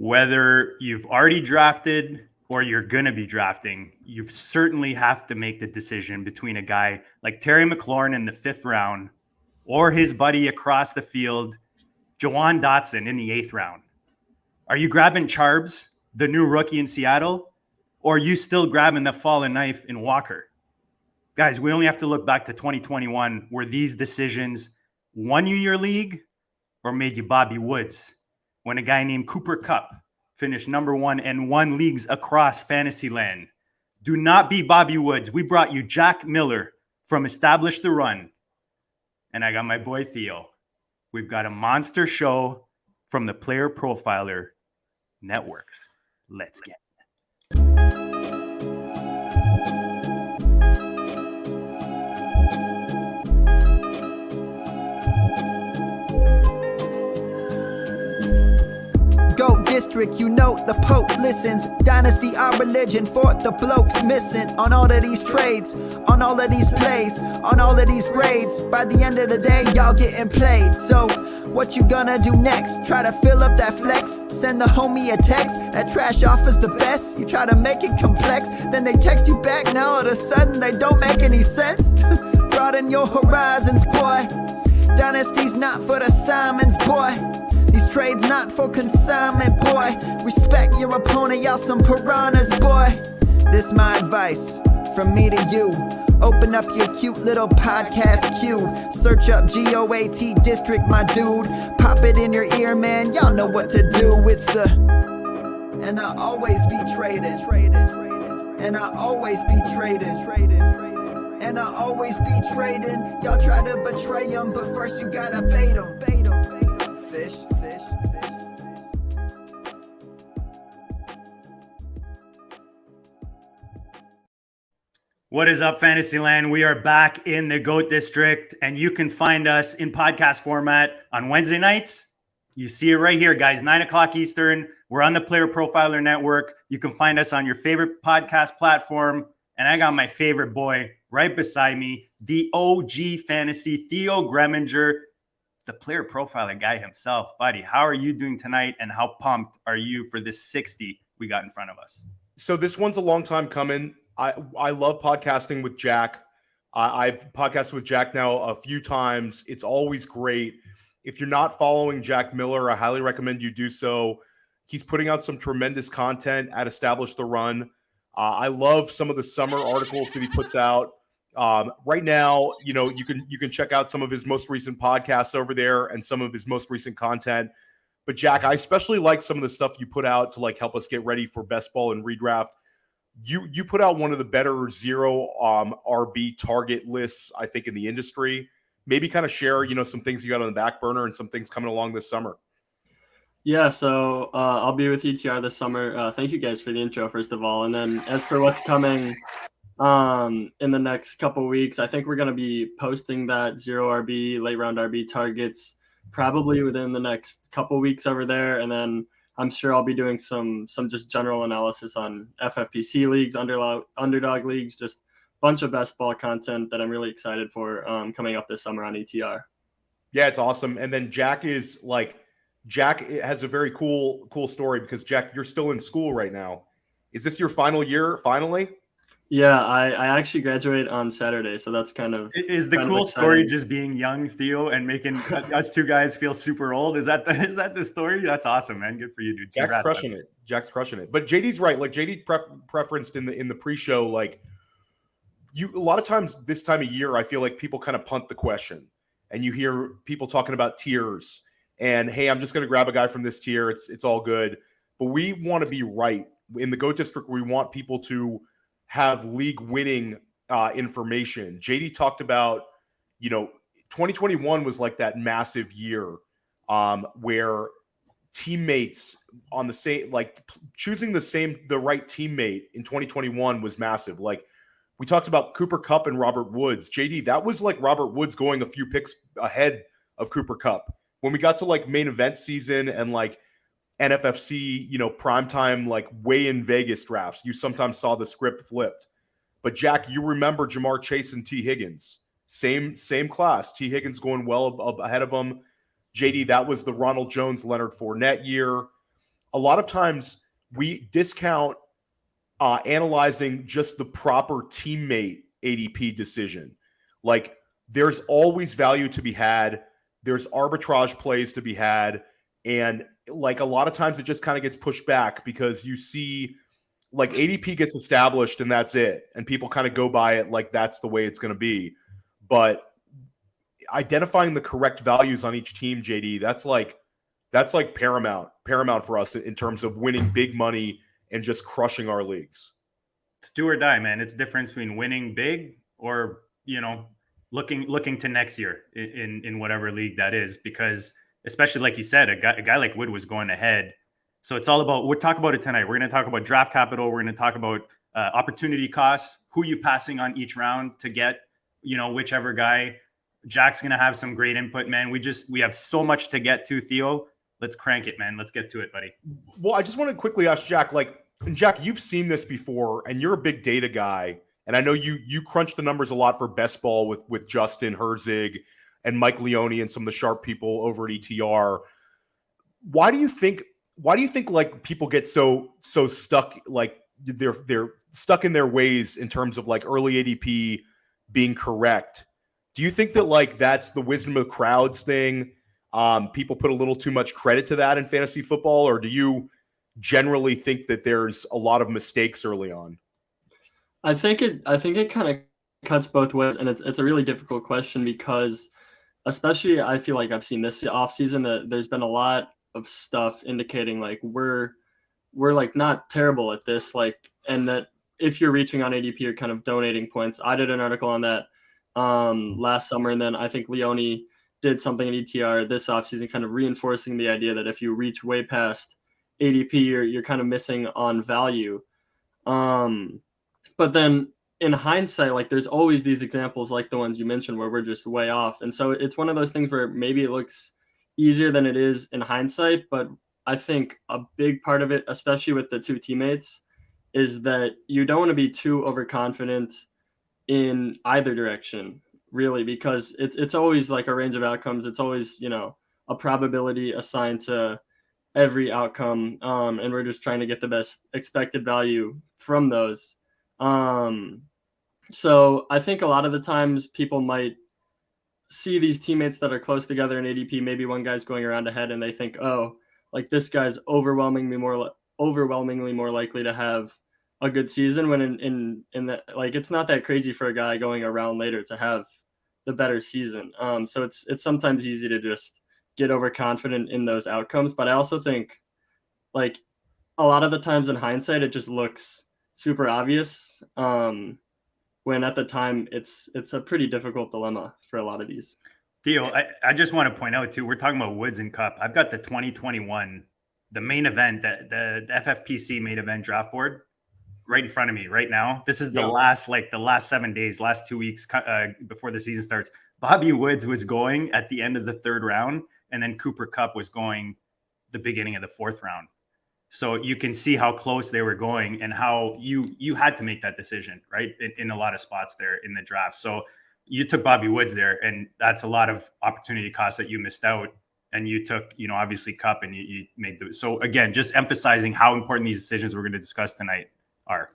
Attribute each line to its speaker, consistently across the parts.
Speaker 1: Whether you've already drafted or you're going to be drafting, you certainly have to make the decision between a guy like Terry McLaurin in the 5th round or his buddy across the field, Jahan Dotson, in the 8th round. Are you grabbing Charbs, the new rookie in Seattle, or are you still grabbing the fallen knife in Walker? Guys, we only have to look back to 2021 where these decisions won you your league or made you Bobby Woods, when a guy named Cooper Kupp finished number 1 and won leagues across fantasy land. Do not be Bobby Woods. We brought you Jack Miller from Establish the Run. And I got my boy Theo. We've got a monster show from the Player Profiler Networks. Let's get it.
Speaker 2: Go DiSTRiCT, you know the Pope listens. Dynasty, our religion, for the blokes missing. On all of these trades, on all of these plays, on all of these grades. By the end of the day, y'all getting played. So, what you gonna do next? Try to fill up that flex? Send the homie a text? That trash offer's the best? You try to make it complex, then they text you back. Now all of a sudden, they don't make any sense. Broaden your horizons, boy. Dynasty's not for the Simons, boy. These trades not for consignment, boy. Respect your opponent, y'all some piranhas, boy. This my advice, from me to you. Open up your cute little podcast queue. Search up GOAT DiSTRiCT, my dude. Pop it in your ear, man, y'all know what to do. It's the... And I always be traded. And I always be traded. And I always be trading. Y'all try to betray them, but first you gotta bait them. Fish.
Speaker 1: What is up, Fantasyland? We are back in the GOAT District, and you can find us in podcast format on Wednesday nights. You see it right here, guys, 9 o'clock Eastern. We're on the Player Profiler Network. You can find us on your favorite podcast platform. And I got my favorite boy right beside me, the OG Fantasy, Theo Greminger, the Player Profiler guy himself. Buddy, how are you doing tonight, and how pumped are you for this 60 we got in front of us?
Speaker 3: So this one's a long time coming. I love podcasting with Jack. I've podcasted with Jack now a few times. It's always great. If you're not following Jack Miller, I highly recommend you do so. He's putting out some tremendous content at Establish the Run. I love some of the summer articles that he puts out. Right now, you know, you can check out some of his most recent podcasts over there and some of his most recent content. But Jack, I especially like some of the stuff you put out to like help us get ready for best ball and redraft. You put out one of the better zero RB target lists, I think, in the industry. Maybe kind of share, you know, some things you got on the back burner and some things coming along this summer.
Speaker 4: Yeah, so I'll be with ETR this summer. Thank you guys for the intro, first of all. And then as for what's coming in the next couple weeks, I think we're going to be posting that zero RB, late round RB targets probably within the next couple weeks over there. And then I'm sure I'll be doing some just general analysis on FFPC leagues, underdog leagues, just a bunch of best ball content that I'm really excited for coming up this summer on ETR.
Speaker 3: Yeah, it's awesome. And then Jack has a very cool story because Jack, you're still in school right now. Is this your final year finally?
Speaker 4: Yeah, I actually graduate on Saturday, so that's kind of...
Speaker 1: Is the cool story just being young, Theo, and making us two guys feel super old? Is that the story? That's awesome, man. Good for you, dude.
Speaker 3: Jack's crushing it. But JD's right. Like JD preferenced in the pre-show, like a lot of times this time of year, I feel like people kind of punt the question, and you hear people talking about tiers, and hey, I'm just going to grab a guy from this tier. It's all good, but we want to be right in the GOAT District. We want people to have league winning information. JD talked about, 2021 was like that massive year where teammates on the same, like choosing the right teammate in 2021 was massive. Like we talked about Cooper Kupp and Robert Woods. JD, that was like Robert Woods going a few picks ahead of Cooper Kupp. When we got to like main event season and like NFFC, primetime, like way in Vegas drafts, you sometimes saw the script flipped. But Jack, you remember Jamar Chase and T. Higgins, same class. T. Higgins going well ahead of them. JD, that was the Ronald Jones, Leonard Fournette year. a lot of times we discount analyzing just the proper teammate ADP decision. Like, there's always value to be had. There's arbitrage plays to be had. And like a lot of times it just kind of gets pushed back because you see like ADP gets established and that's it. And people kind of go by it like that's the way it's going to be. But identifying the correct values on each team, JD, that's like paramount for us in terms of winning big money and just crushing our leagues.
Speaker 1: It's do or die, man. It's the difference between winning big or, looking to next year in whatever league that is, because especially like you said, a guy like Wood was going ahead. So it's all about, we'll talk about it tonight. We're going to talk about draft capital. We're going to talk about opportunity costs, who you passing on each round to get, whichever guy. Jack's going to have some great input, man. We have so much to get to, Theo. Let's crank it, man. Let's get to it, buddy.
Speaker 3: Well, I just want to quickly ask Jack, Jack, you've seen this before and you're a big data guy. And I know you crunch the numbers a lot for best ball with Justin Herzig and Mike Leone and some of the sharp people over at ETR. Why do you think like people get so stuck, like they're stuck in their ways in terms of like early ADP being correct? Do you think that like that's the wisdom of crowds thing? People put a little too much credit to that in fantasy football, or do you generally think that there's a lot of mistakes early on?
Speaker 4: I think it kind of cuts both ways, and it's a really difficult question because, especially I feel like I've seen this offseason that there's been a lot of stuff indicating like we're like not terrible at this, like, and that if you're reaching on ADP, you're kind of donating points. I did an article on that last summer, and then I think Leone did something at ETR this offseason, kind of reinforcing the idea that if you reach way past ADP, you're kind of missing on value. But then in hindsight, like there's always these examples like the ones you mentioned where we're just way off. And so it's one of those things where maybe it looks easier than it is in hindsight. But I think a big part of it, especially with the two teammates, is that you don't want to be too overconfident in either direction, really, because it's always like a range of outcomes. It's always, a probability assigned to every outcome. And we're just trying to get the best expected value from those. So I think a lot of the times people might see these teammates that are close together in ADP. Maybe one guy's going around ahead and they think, oh, like this guy's overwhelmingly more likely to have a good season, when in that, like, it's not that crazy for a guy going around later to have the better season. So it's sometimes easy to just get overconfident in those outcomes. But I also think like a lot of the times in hindsight, it just looks super obvious, when at the time it's a pretty difficult dilemma for a lot of these.
Speaker 1: Theo, I just want to point out too, we're talking about Woods and Cup. I've got the 2021, the main event, the FFPC main event draft board right in front of me right now. This is the last 7 days, last 2 weeks before the season starts. Bobby Woods was going at the end of the third round, and then Cooper Kupp was going the beginning of the fourth round. So you can see how close they were going and how you had to make that decision, right? In a lot of spots there in the draft. So you took Bobby Woods there, and that's a lot of opportunity costs that you missed out. And you took, obviously Kupp, and you made the. So again, just emphasizing how important these decisions we're going to discuss tonight are.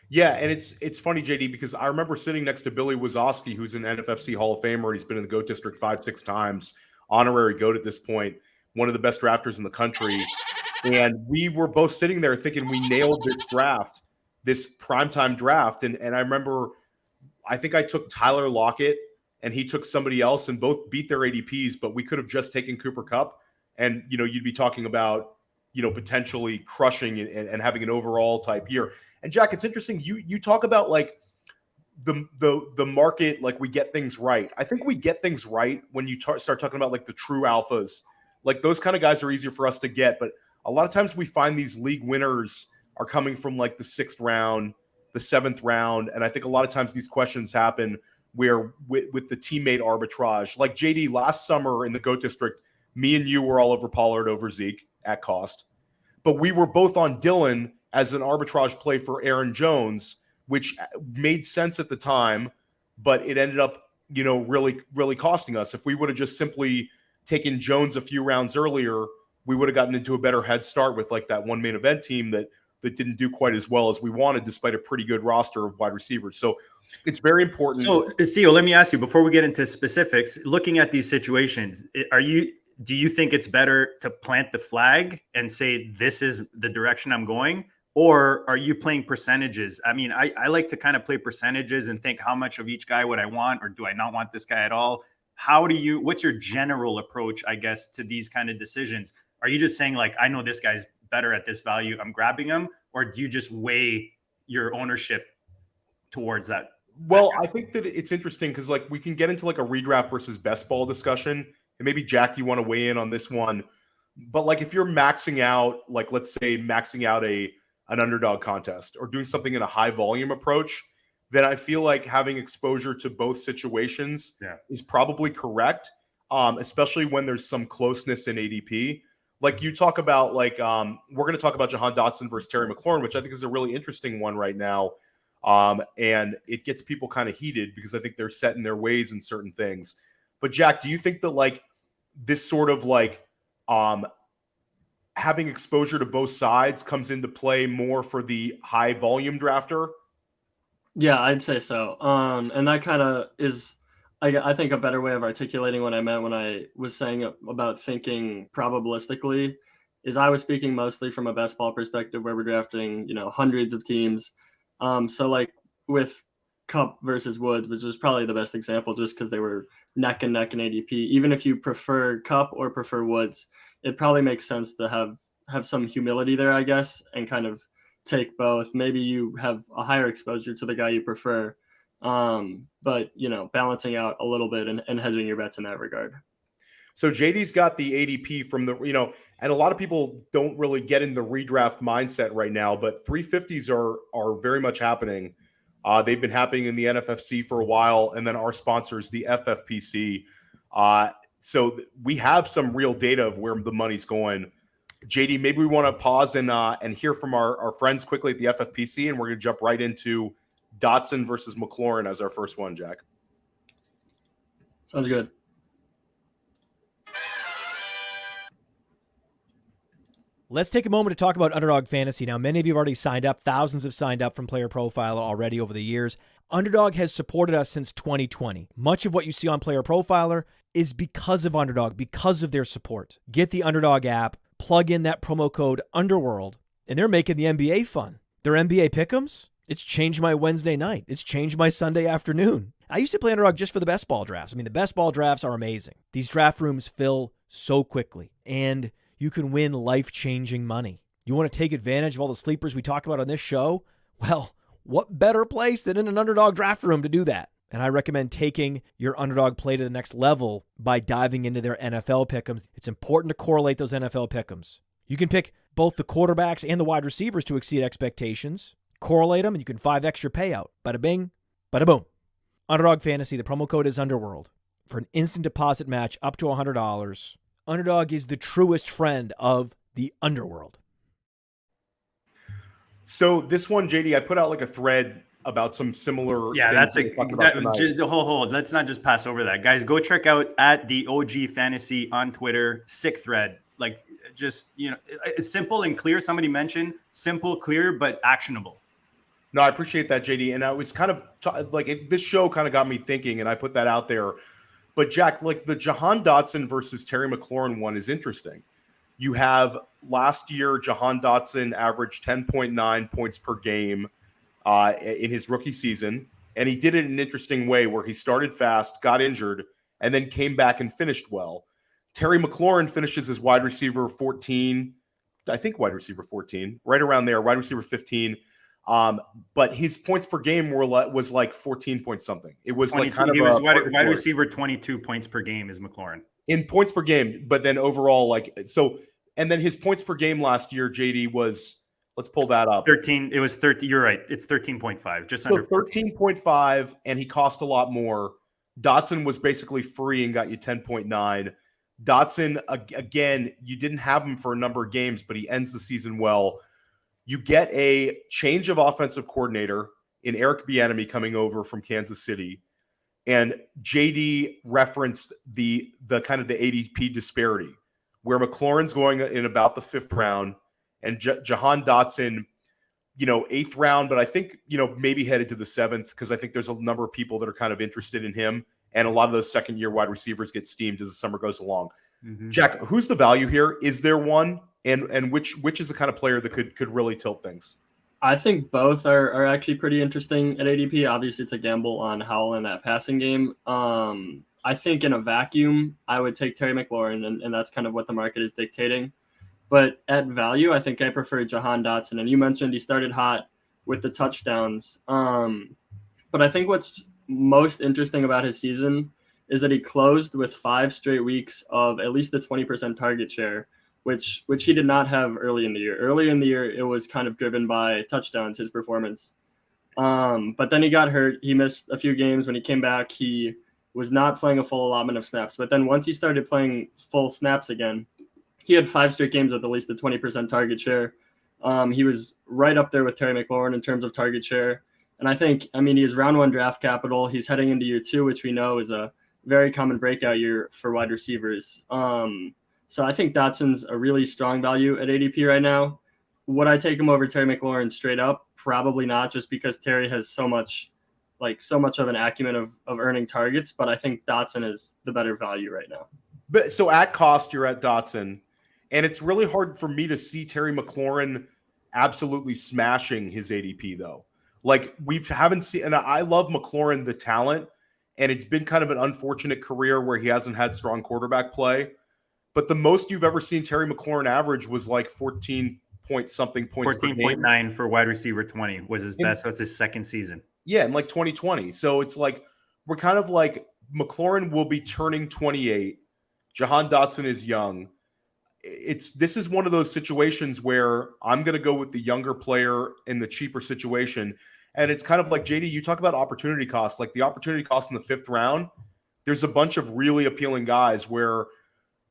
Speaker 3: Yeah, and it's funny, JD, because I remember sitting next to Billy Wazowski, who's an NFFC Hall of Famer. He's been in the GOAT District 5-6 times, honorary GOAT at this point, one of the best drafters in the country. And we were both sitting there thinking we nailed this draft, this primetime draft. And I remember, I think I took Tyler Lockett and he took somebody else, and both beat their ADPs, but we could have just taken Cooper Kupp. And, you'd be talking about, potentially crushing and having an overall type year. And Jack, it's interesting. You talk about like the market, like we get things right. I think we get things right when you start talking about like the true alphas, like those kind of guys are easier for us to get. But a lot of times we find these league winners are coming from like the 6th round, the 7th round. And I think a lot of times these questions happen where with the teammate arbitrage, like JD last summer in the GOAT District, me and you were all over Pollard over Zeke at cost, but we were both on Dylan as an arbitrage play for Aaron Jones, which made sense at the time, but it ended up, really, really costing us. If we would have just simply taken Jones a few rounds earlier, we would have gotten into a better head start with like that one main event team that didn't do quite as well as we wanted, despite a pretty good roster of wide receivers. So it's very important.
Speaker 1: So Theo, let me ask you before we get into specifics, looking at these situations, do you think it's better to plant the flag and say, this is the direction I'm going? Or are you playing percentages? I mean, I like to kind of play percentages and think how much of each guy would I want, or do I not want this guy at all? What's your general approach, I guess, to these kind of decisions? Are you just saying like, I know this guy's better at this value, I'm grabbing him? Or do you just weigh your ownership towards that?
Speaker 3: Well, I think that it's interesting because like we can get into like a redraft versus best ball discussion. And maybe Jack, you want to weigh in on this one. But like if you're maxing out, like let's say maxing out an underdog contest or doing something in a high volume approach, then I feel like having exposure to both situations is probably correct, especially when there's some closeness in ADP. Like you talk about, like we're going to talk about Jahan Dotson versus Terry McLaurin, which I think is a really interesting one right now. And it gets people kind of heated because I think they're set in their ways in certain things. But Jack, do you think that like this sort of like having exposure to both sides comes into play more for the high volume drafter?
Speaker 4: Yeah, I'd say so. And that kind of is, I think, a better way of articulating what I meant when I was saying about thinking probabilistically is I was speaking mostly from a best ball perspective where we're drafting, hundreds of teams. So like with Cup versus Woods, which is probably the best example just because they were neck and neck in ADP. Even if you prefer Cup or prefer Woods, it probably makes sense to have some humility there, I guess, and kind of take both. Maybe you have a higher exposure to the guy you prefer, but balancing out a little bit and hedging your bets in that regard.
Speaker 3: So JD's got the ADP from the, and a lot of people don't really get in the redraft mindset right now, but 350s are very much happening. They've been happening in the NFFC for a while, and then our sponsors, the FFPC. So we have some real data of where the money's going. JD, maybe we want to pause and hear from our friends quickly at the FFPC, and we're going to jump right into Dotson versus McLaurin as our first one, Jack.
Speaker 4: Sounds good.
Speaker 5: Let's take a moment to talk about Underdog Fantasy. Now, many of you have already signed up. Thousands have signed up from Player Profiler already over the years. Underdog has supported us since 2020. Much of what you see on Player Profiler is because of Underdog, because of their support. Get the Underdog app, plug in that promo code Underworld, and they're making the NBA fun. Their NBA pick'ems, it's changed my Wednesday night. It's changed my Sunday afternoon. I used to play Underdog just for the best ball drafts. I mean, the best ball drafts are amazing. These draft rooms fill so quickly, and you can win life-changing money. You want to take advantage of all the sleepers we talk about on this show? Well, what better place than in an Underdog draft room to do that? And I recommend taking your Underdog play to the next level by diving into their NFL pick'ems. It's important to correlate those NFL pick'ems. You can pick both the quarterbacks and the wide receivers to exceed expectations. Correlate them, and you can 5x your payout. Bada bing, bada boom. Underdog Fantasy, the promo code is Underworld. For an instant deposit match up to $100. Underdog is the truest friend of the underworld.
Speaker 3: So this one, JD, I put out like a thread about some similar.
Speaker 1: Yeah, hold. Let's not just pass over that, guys. Go check out at the OG Fantasy on Twitter. Sick thread. Like, just it's simple and clear. Somebody mentioned simple, clear, but actionable.
Speaker 3: No, I appreciate that, JD. And I was kind of this show kind of got me thinking, and I put that out there. But Jack, like the Jahan Dotson versus Terry McLaurin one is interesting. You have last year, Jahan Dotson averaged 10.9 points per game in his rookie season. And he did it in an interesting way where he started fast, got injured, and then came back and finished well. Terry McLaurin finishes as wide receiver 14, I think wide receiver 14, right around there, wide receiver 15. But his points per game was like 14 point something. It was like kind of
Speaker 1: he was wide receiver 22 points per game is McLaurin
Speaker 3: in points per game. But then overall, and then his points per game last year, JD, was, let's pull that up.
Speaker 1: 13. It was 13. You're right. It's 13.5, just under
Speaker 3: 13.5. And he cost a lot more. Dotson was basically free and got you 10.9. Dotson, again, you didn't have him for a number of games, but he ends the season well. You get a change of offensive coordinator in Eric Bieniemy coming over from Kansas City, and JD referenced the kind of the ADP disparity, where McLaurin's going in about the 5th round, and Jahan Dotson, 8th round, but I think, maybe headed to the 7th, because I think there's a number of people that are kind of interested in him. And a lot of those second-year wide receivers get steamed as the summer goes along.
Speaker 1: Mm-hmm.
Speaker 3: Jack, who's the value here? Is there one? And which is the kind of player that could really tilt things?
Speaker 4: I think both are actually pretty interesting at ADP. Obviously, it's a gamble on Howell in that passing game. I think in a vacuum, I would take Terry McLaurin, and that's kind of what the market is dictating. But at value, I think I prefer Jahan Dotson. And you mentioned he started hot with the touchdowns. But I think what's most interesting about his season is that he closed with 5 straight weeks of at least a 20% target share, which he did not have early in the year. Early in the year, it was kind of driven by touchdowns, his performance. But then he got hurt. He missed a few games. When he came back, he was not playing a full allotment of snaps. But then once he started playing full snaps again, he had 5 straight games with at least a 20% target share. He was right up there with Terry McLaurin in terms of target share. And I think, he is round 1 draft capital. He's heading into year 2, which we know is a very common breakout year for wide receivers. So I think Dotson's a really strong value at ADP right now. Would I take him over Terry McLaurin straight up? Probably not, just because Terry has so much of an acumen of earning targets. But I think Dotson is the better value right now.
Speaker 3: But so at cost, you're at Dotson, and it's really hard for me to see Terry McLaurin absolutely smashing his ADP though. Like haven't seen, and I love McLaurin, the talent, and it's been kind of an unfortunate career where he hasn't had strong quarterback play. But the most you've ever seen Terry McLaurin average was like 14-point-something points per game.
Speaker 1: 14.9 for wide receiver 20 was his best. So it's his second season.
Speaker 3: Yeah, in like 2020. So it's like we're kind of like McLaurin will be turning 28. Jahan Dotson is young. This is one of those situations where I'm going to go with the younger player in the cheaper situation. And it's kind of like, JD, you talk about opportunity costs. Like the opportunity cost in the 5th round, there's a bunch of really appealing guys where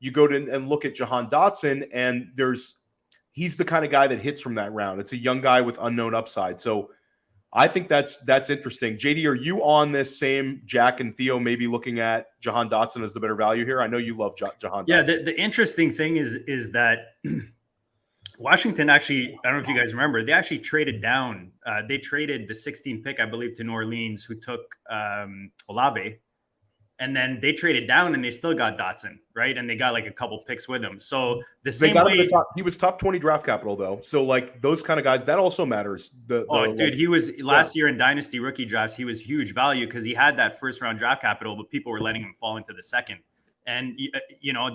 Speaker 3: you go to and look at Jahan Dotson, and he's the kind of guy that hits from that round. It's a young guy with unknown upside. So I think that's interesting. JD, are you on this same Jack and Theo maybe looking at Jahan Dotson as the better value here? I know you love Jahan Dotson.
Speaker 1: Yeah, the interesting thing is that Washington actually, I don't know if you guys remember, they actually traded down. They traded the 16th pick, I believe, to New Orleans, who took Olave. And then they traded down and they still got Dotson, right? And they got like a couple picks with him. So the same way
Speaker 3: he was top 20 draft capital though. So like those kind of guys, that also matters.
Speaker 1: Dude, he was last year in Dynasty rookie drafts. He was huge value because he had that 1st round draft capital, but people were letting him fall into the 2nd. And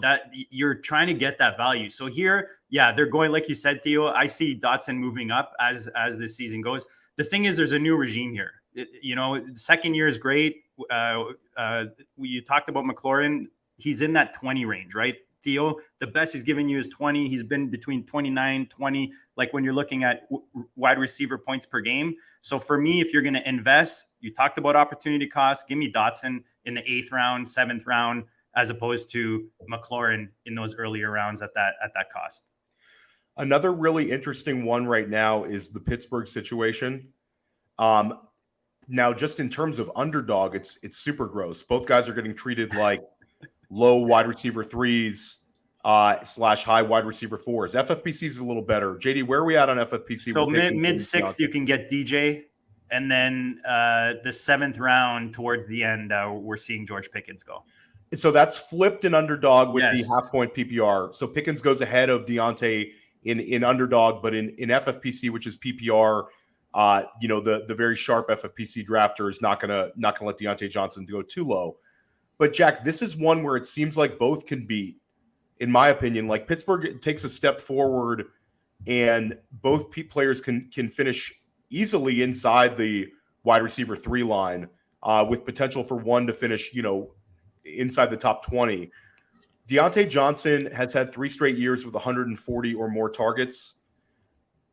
Speaker 1: that you're trying to get that value. So here, yeah, they're going, like you said, Theo, I see Dotson moving up as this season goes. The thing is, there's a new regime here. Second year is great. You talked about McLaurin. He's in that 20 range, right? Theo, the best he's given you is 20. He's been between 29, 20, like when you're looking at wide receiver points per game. So for me, if you're going to invest, you talked about opportunity cost. Give me Dotson in the 8th round, 7th round, as opposed to McLaurin in those earlier rounds at that cost.
Speaker 3: Another really interesting one right now is the Pittsburgh situation. Now, just in terms of underdog, it's super gross. Both guys are getting treated like low wide receiver 3s / high wide receiver 4s. FFPC is a little better. JD, where are we at on FFPC?
Speaker 1: So mid 6th, you can get DJ. And then the 7th round towards the end, we're seeing George Pickens go.
Speaker 3: So that's flipped in underdog with the half-point PPR. So Pickens goes ahead of Diontae in underdog, but in FFPC, which is PPR, the very sharp FFPC drafter is not gonna let Diontae Johnson go too low. But Jack, this is one where it seems like both can beat, in my opinion. Like Pittsburgh takes a step forward, and both players can finish easily inside the wide receiver 3 line, with potential for one to finish, inside the top 20. Diontae Johnson has had 3 straight years with 140 or more targets.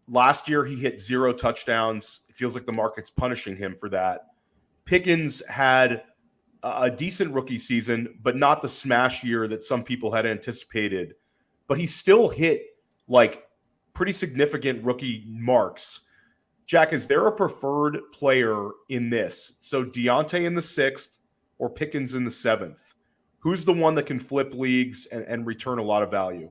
Speaker 3: Last year, he hit 0 touchdowns. It feels like the market's punishing him for that. Pickens had a decent rookie season, but not the smash year that some people had anticipated. But he still hit like pretty significant rookie marks. Jack, is there a preferred player in this? So Diontae in the 6th or Pickens in the 7th? Who's the one that can flip leagues and return a lot of value?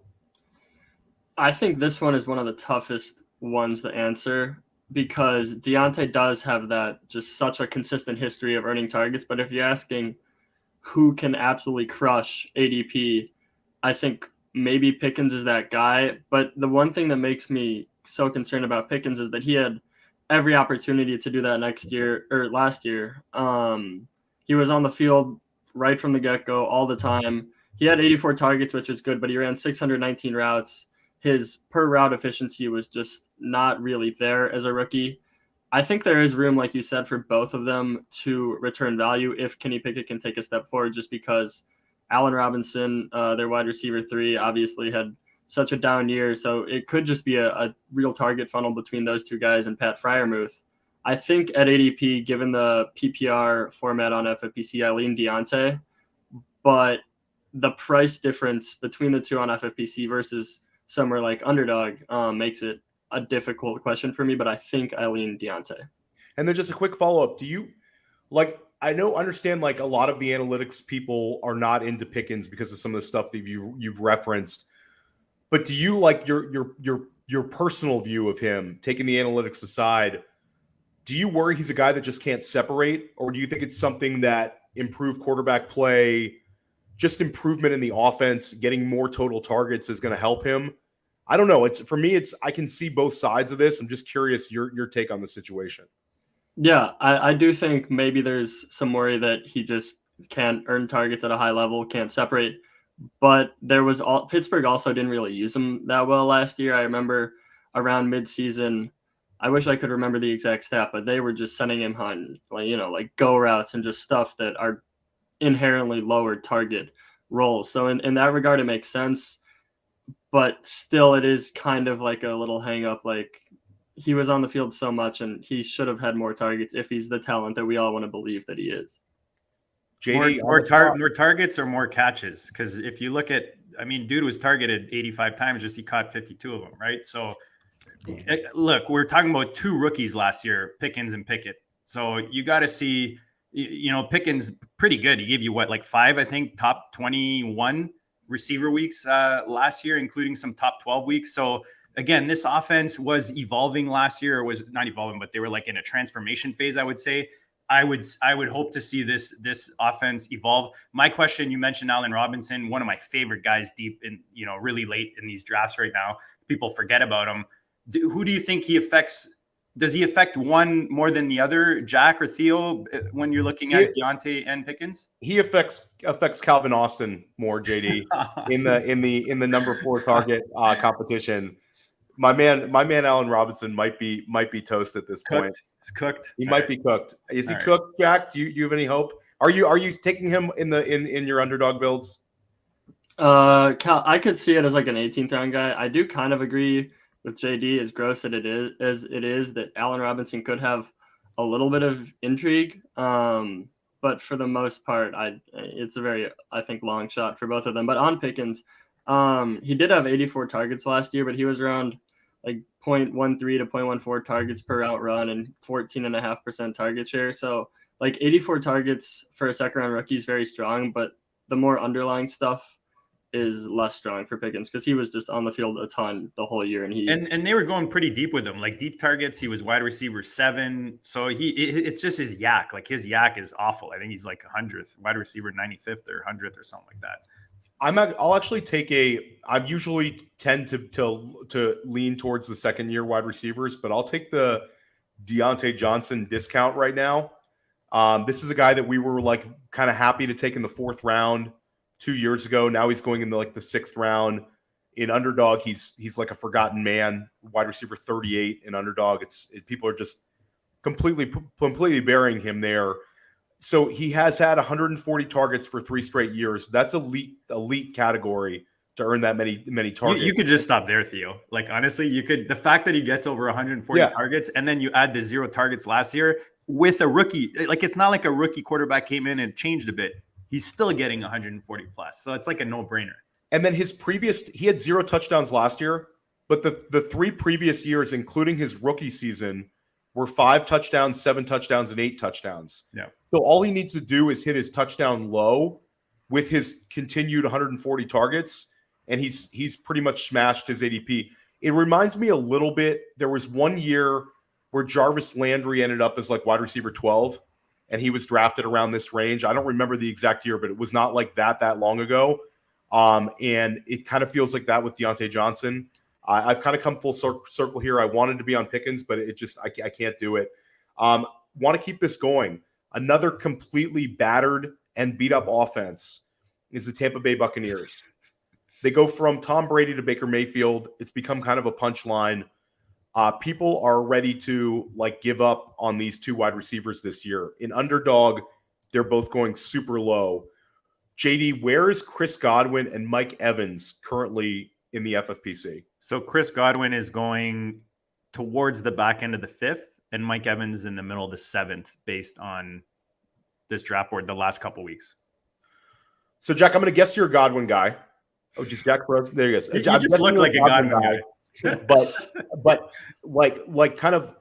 Speaker 4: I think this one is one of the toughest ones to answer because Diontae does have that just such a consistent history of earning targets. But if you're asking who can absolutely crush ADP, I think maybe Pickens is that guy. But the one thing that makes me so concerned about Pickens is that he had every opportunity to do that last year. He was on the field right from the get-go all the time. He had 84 targets, which is good, but he ran 619 routes. His per route efficiency was just not really there as a rookie. I think there is room, like you said, for both of them to return value if Kenny Pickett can take a step forward, just because Allen Robinson, their wide receiver 3, obviously had such a down year. So it could just be a real target funnel between those two guys and Pat Freiermuth. I think at ADP, given the PPR format on FFPC, I lean Diontae, but the price difference between the two on FFPC versus somewhere like Underdog makes it a difficult question for me, but I think I lean Diontae.
Speaker 3: And then just a quick follow-up. Do you understand like a lot of the analytics people are not into Pickens because of some of the stuff that you've referenced, but do you like your personal view of him, taking the analytics aside? Do you worry he's a guy that just can't separate, or do you think it's something that improved quarterback play, just improvement in the offense, getting more total targets is going to help him? I don't know. For me, I can see both sides of this. I'm just curious your take on the situation.
Speaker 4: Yeah, I do think maybe there's some worry that he just can't earn targets at a high level, can't separate. But Pittsburgh also didn't really use him that well last year. I remember around midseason, I wish I could remember the exact stat, but they were just sending him on like go routes and just stuff that are inherently lower target roles. So in that regard, it makes sense. But still, it is kind of like a little hang up. Like, he was on the field so much and he should have had more targets if he's the talent that we all want to believe that he is.
Speaker 3: JD,
Speaker 1: more targets or more catches? Because if you look at, dude was targeted 85 times, just he caught 52 of them, right? So look, we're talking about 2 rookies last year, Pickens and Pickett. So you got to see, Pickens pretty good. He gave you like 5, I think, top 21 receiver weeks last year, including some top 12 weeks. So again, this offense was evolving last year, or was not evolving, but they were like in a transformation phase, I would say. I would hope to see this offense evolve. My question, you mentioned Allen Robinson, one of my favorite guys deep in, really late in these drafts right now. People forget about him. Who do you think he affects? Does he affect one more than the other, Jack or Theo, when you're looking at Diontae and Pickens?
Speaker 3: He affects Calvin Austin more, JD, in the number 4 target competition. My man Allen Robinson might be toast at this point.
Speaker 1: It's cooked.
Speaker 3: He might be cooked. Is he cooked, Jack? Do you have any hope? Are you taking him in your underdog builds?
Speaker 4: I could see it as like an 18th round guy. I do kind of agree with JD, as gross as it is that Allen Robinson could have a little bit of intrigue. But for the most part, it's a very, I think, long shot for both of them. But on Pickens, he did have 84 targets last year, but he was around like 0.13 to 0.14 targets per route run and 14.5% target share. So like 84 targets for a second round rookie is very strong, but the more underlying stuff is less strong for Pickens because he was just on the field a ton the whole year. And
Speaker 1: they were going pretty deep with him, like deep targets. He was wide receiver 7. So it's just his yak. Like his yak is awful. I think he's like 100th, wide receiver 95th or 100th or something like that.
Speaker 3: I'll actually take I usually tend to lean towards the second year wide receivers, but I'll take the Diontae Johnson discount right now. This is a guy that we were like kind of happy to take in the 4th round 2 years ago. Now he's going in the 6th round. In Underdog, he's like a forgotten man, wide receiver 38 in Underdog. People are just completely burying him there. So he has had 140 targets for 3 straight years. That's elite category to earn that many targets.
Speaker 1: You could just stop there, Theo. Like honestly, the fact that he gets over 140 targets, and then you add the 0 targets last year with a rookie, like it's not like a rookie quarterback came in and changed a bit. He's still getting 140 plus. So it's like a no-brainer. And then
Speaker 3: he had 0 touchdowns last year, but the 3 previous years, including his rookie season, were 5 touchdowns, 7 touchdowns, and 8 touchdowns.
Speaker 1: Yeah.
Speaker 3: So all he needs to do is hit his touchdown low with his continued 140 targets, and he's pretty much smashed his ADP. It reminds me a little bit. There was one year where Jarvis Landry ended up as like wide receiver 12, and he was drafted around this range. I don't remember the exact year, but it was not like that long ago. And it kind of feels like that with Diontae Johnson. I've kind of come full circle here. I wanted to be on Pickens, but it just I can't do it. Want to keep this going. Another completely battered and beat up offense is the Tampa Bay Buccaneers. They go from Tom Brady to Baker Mayfield. It's become kind of a punchline. People are ready to like give up on these two wide receivers this year. In underdog, they're both going super low. JD, where is Chris Godwin and Mike Evans currently in the FFPC?
Speaker 1: So Chris Godwin is going towards the back end of the 5th, and Mike Evans in the middle of the 7th, based on this draft board the last couple weeks.
Speaker 3: So Jack, I'm going to guess you're a Godwin guy. Oh, just Jack Rose. There he is.
Speaker 1: You just look like a Godwin guy.
Speaker 3: but like kind of,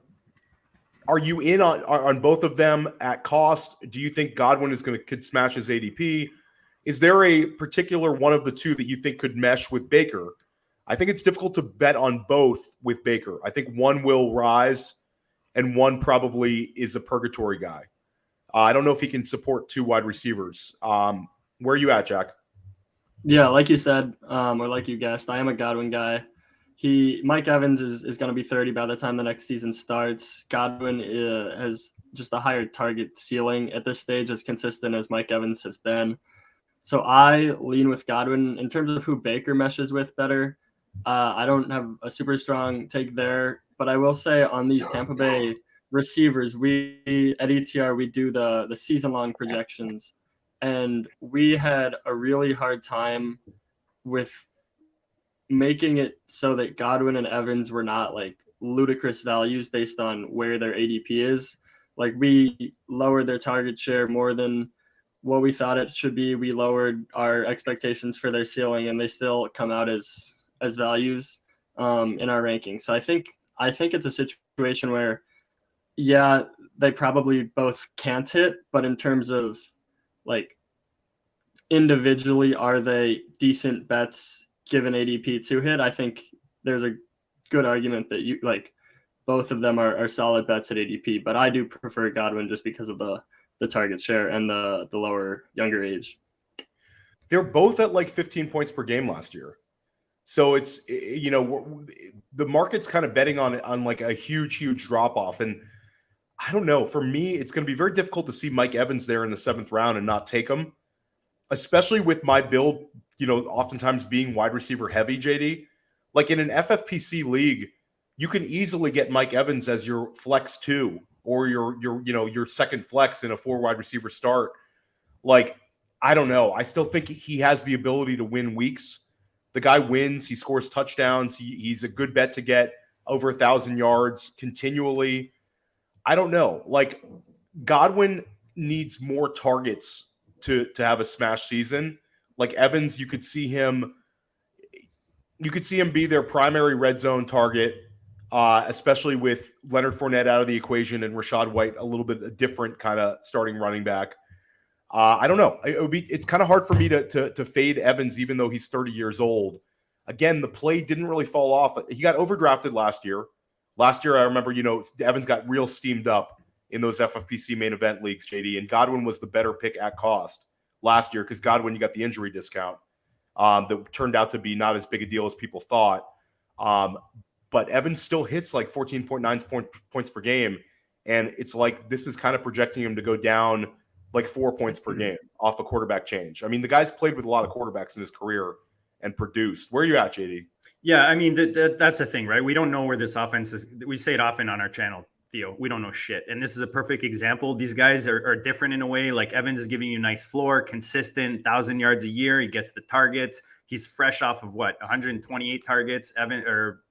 Speaker 3: are you in on both of them at cost? Do you think Godwin could smash his ADP? Is there a particular one of the two that you think could mesh with Baker? I think it's difficult to bet on both with Baker. I think one will rise and one probably is a purgatory guy. I don't know if he can support two wide receivers. Where are you at, Jack?
Speaker 4: Yeah, like you said, or like you guessed, I am a Godwin guy. Mike Evans is going to be 30 by the time the next season starts. Godwin has just a higher target ceiling at this stage, as consistent as Mike Evans has been. So I lean with Godwin. In terms of who Baker meshes with better, I don't have a super strong take there, but I will say on these Tampa Bay receivers, we at ETR, we do the season-long projections, and we had a really hard time with making it so that Godwin and Evans were not like ludicrous values based on where their ADP is. Like, we lowered their target share more than what we thought it should be. We lowered our expectations for their ceiling, and they still come out as values in our ranking. So I think it's a situation where, yeah, they probably both can't hit, but in terms of like individually, are they decent bets given ADP to hit? I think there's a good argument that you like both of them are solid bets at ADP, but I do prefer Godwin just because of the target share and the lower, younger age.
Speaker 3: They're both at like 15 points per game last year. So it's, the market's kind of betting on like a huge drop off. And I don't know, for me, it's going to be very difficult to see Mike Evans there in the 7th round and not take him, especially with my build, oftentimes being wide receiver heavy, JD. Like in an FFPC league, you can easily get Mike Evans as your flex 2 or your second flex in a 4 wide receiver start. Like, I don't know. I still think he has the ability to win weeks. The guy wins. He scores touchdowns. He's a good bet to get over 1,000 yards continually. I don't know. Like, Godwin needs more targets to have a smash season. Like Evans, you could see him be their primary red zone target, especially with Leonard Fournette out of the equation and Rachaad White a little bit a different kind of starting running back. I don't know. It's kind of hard for me to fade Evans, even though he's 30 years old. Again, the play didn't really fall off. He got overdrafted last year. Last year, I remember, Evans got real steamed up in those FFPC main event leagues, JD, and Godwin was the better pick at cost last year because Godwin, you got the injury discount that turned out to be not as big a deal as people thought. But Evans still hits like 14.9 points per game, and it's like this is kind of projecting him to go down like 4 points per game off a quarterback change. I mean, the guy's played with a lot of quarterbacks in his career and produced. Where are you at, JD?
Speaker 1: Yeah, I mean, that's the thing, right? We don't know where this offense is. We say it often on our channel, Theo. We don't know shit. And this is a perfect example. These guys are different in a way. Like Evans is giving you a nice floor, consistent, 1,000 yards a year. He gets the targets. He's fresh off of 128 targets.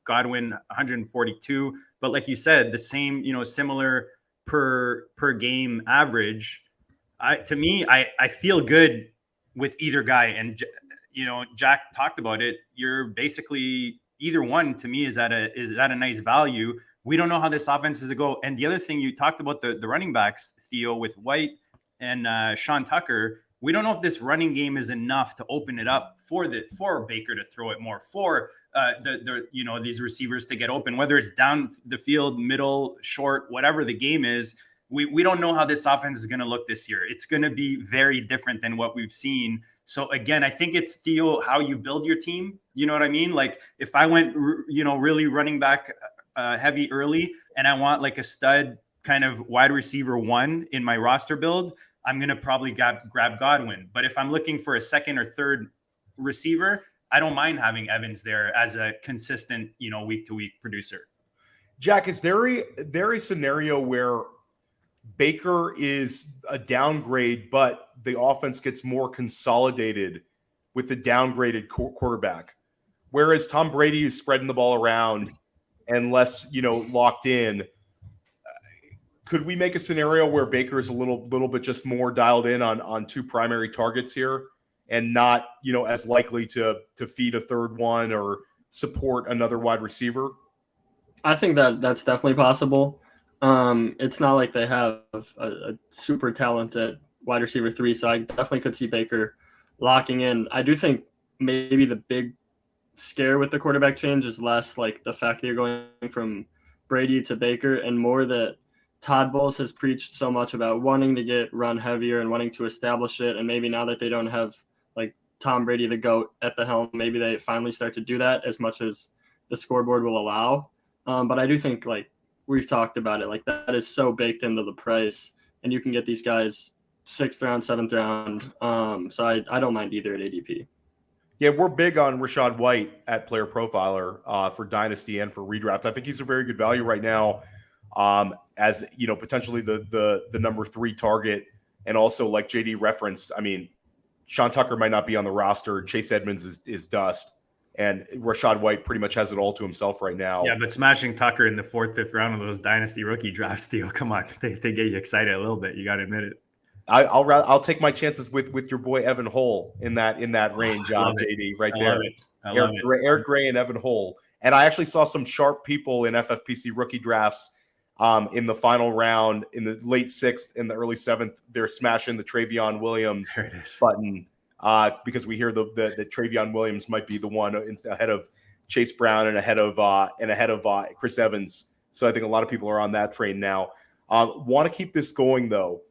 Speaker 1: Godwin, 142. But like you said, the same, similar per game average. To me, I feel good with either guy. And, Jack talked about it. You're basically either one to me is at a nice value. We don't know how this offense is to go. And the other thing you talked about the running backs, Theo, with White and Sean Tucker, we don't know if this running game is enough to open it up for Baker to throw it more, for these receivers to get open, whether it's down the field, middle, short, whatever the game is. We don't know how this offense is going to look this year. It's going to be very different than what we've seen. So again, I think it's, Theo, how you build your team. You know what I mean? Like if I went, really running back heavy early, and I want like a stud kind of wide receiver 1 in my roster build, I'm going to probably grab Godwin. But if I'm looking for a second or third receiver, I don't mind having Evans there as a consistent, week to week producer.
Speaker 3: Jack, is there a scenario where Baker is a downgrade, but the offense gets more consolidated with the downgraded quarterback, whereas Tom Brady is spreading the ball around and less, locked in? Could we make a scenario where Baker is a little bit just more dialed in on 2 primary targets here, and not, as likely to feed a third one or support another wide receiver?
Speaker 4: I think that's definitely possible. It's not like they have a super talented wide receiver 3, so I definitely could see Baker locking in. I do think maybe the big scare with the quarterback change is less like the fact that you're going from Brady to Baker, and more that Todd Bowles has preached so much about wanting to get run heavier and wanting to establish it. And maybe now that they don't have like Tom Brady, the GOAT, at the helm, maybe they finally start to do that as much as the scoreboard will allow. But I do think, like we've talked about it, like that is so baked into the price, and you can get these guys 6th round, 7th round. So I don't mind either at ADP.
Speaker 3: Yeah, we're big on Rachaad White at Player Profiler for Dynasty and for redraft. I think he's a very good value right now, as potentially the number 3 target, and also like JD referenced. I mean, Sean Tucker might not be on the roster. Chase Edmonds is dust, and Rachaad White pretty much has it all to himself right now.
Speaker 1: Yeah, but smashing Tucker in the 4th, 5th round of those dynasty rookie drafts, Theo, come on, they get you excited a little bit. You got to admit it.
Speaker 3: I'll take my chances with your boy Evan Hull in that range, JD, right there.
Speaker 1: I love it.
Speaker 3: Eric Gray and Evan Hull. And I actually saw some sharp people in FFPC rookie drafts in the final round, in the late 6th, in the early 7th. They're smashing the Travion Williams button because we hear that Travion Williams might be the one ahead of Chase Brown and ahead of Chris Evans. So I think a lot of people are on that train now. Want to keep this going though.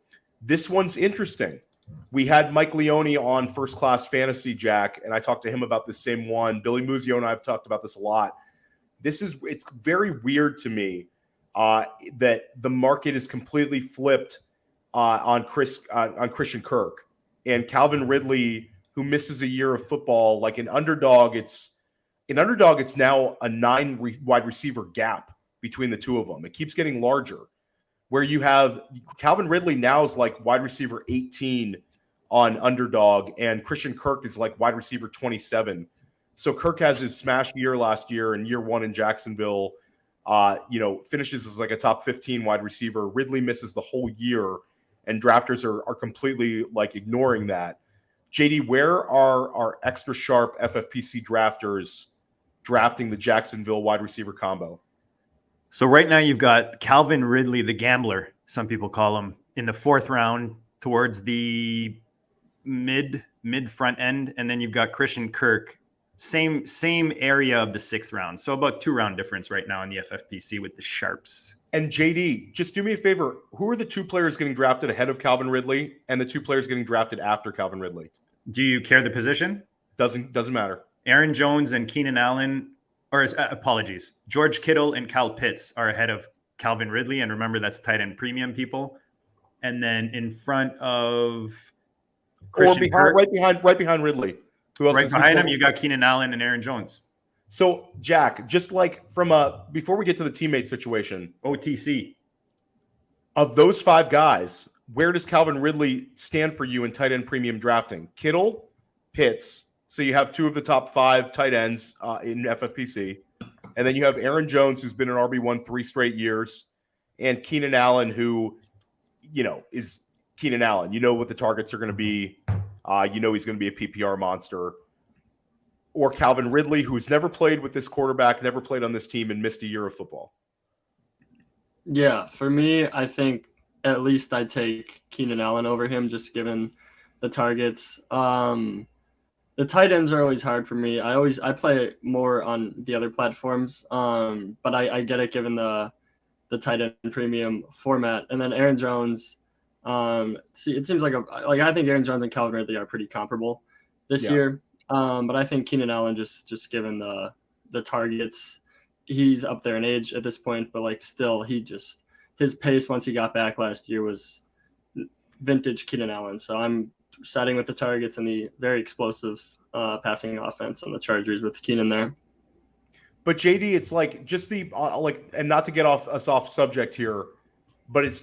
Speaker 3: This one's interesting. We had Mike Leone on First Class Fantasy, Jack, and I talked to him about the same one. Billy Muzio and I have talked about this a lot. It's very weird to me that the market is completely flipped on Christian Kirk and Calvin Ridley, who misses a year of football. Like an underdog, it's now a 9 wide receiver gap between the two of them. It keeps getting larger, where you have Calvin Ridley now is like wide receiver 18 on underdog, and Christian Kirk is like wide receiver 27. So Kirk has his smash year last year in year 1 in Jacksonville, finishes as like a top 15 wide receiver. Ridley misses the whole year, and drafters are completely like ignoring that. JD, where are our extra sharp FFPC drafters drafting the Jacksonville wide receiver combo?
Speaker 1: So right now you've got Calvin Ridley, the gambler, some people call him, in the 4th round towards the mid front end. And then you've got Christian Kirk, same area of the 6th round. So about 2 round difference right now in the FFPC with the sharps.
Speaker 3: And JD, just do me a favor. Who are the 2 players getting drafted ahead of Calvin Ridley and the 2 players getting drafted after Calvin Ridley?
Speaker 1: Do you care the position?
Speaker 3: Doesn't matter.
Speaker 1: Aaron Jones and Keenan Allen, apologies, George Kittle and Kyle Pitts are ahead of Calvin Ridley. And remember, that's tight end premium people. And then in front of Christian Kirk,
Speaker 3: right behind Ridley. Who else?
Speaker 1: Right behind him, you got Keenan Allen and Aaron Jones.
Speaker 3: So, Jack, just like before we get to the teammate situation,
Speaker 1: OTC,
Speaker 3: of those 5 guys, where does Calvin Ridley stand for you in tight end premium drafting? Kittle, Pitts. So you have 2 of the top 5 tight ends in FFPC. And then you have Aaron Jones, who's been an RB1 3 straight years, and Keenan Allen, who, is Keenan Allen. You know what the targets are going to be. He's going to be a PPR monster. Or Calvin Ridley, who's never played with this quarterback, never played on this team, and missed a year of football.
Speaker 4: Yeah, for me, I think at least I'd take Keenan Allen over him, just given the targets. The tight ends are always hard for me. I play more on the other platforms, but I get it given the tight end premium format. And then Aaron Jones, it seems like I think Aaron Jones and Calvin Ridley are pretty comparable this year. But I think Keenan Allen, just given the targets, he's up there in age at this point, but like still his pace once he got back last year was vintage Keenan Allen. So I'm siding with the targets and the very explosive passing offense on the Chargers with Keenan there.
Speaker 3: But JD, it's like just the and not to get us off subject here, but it's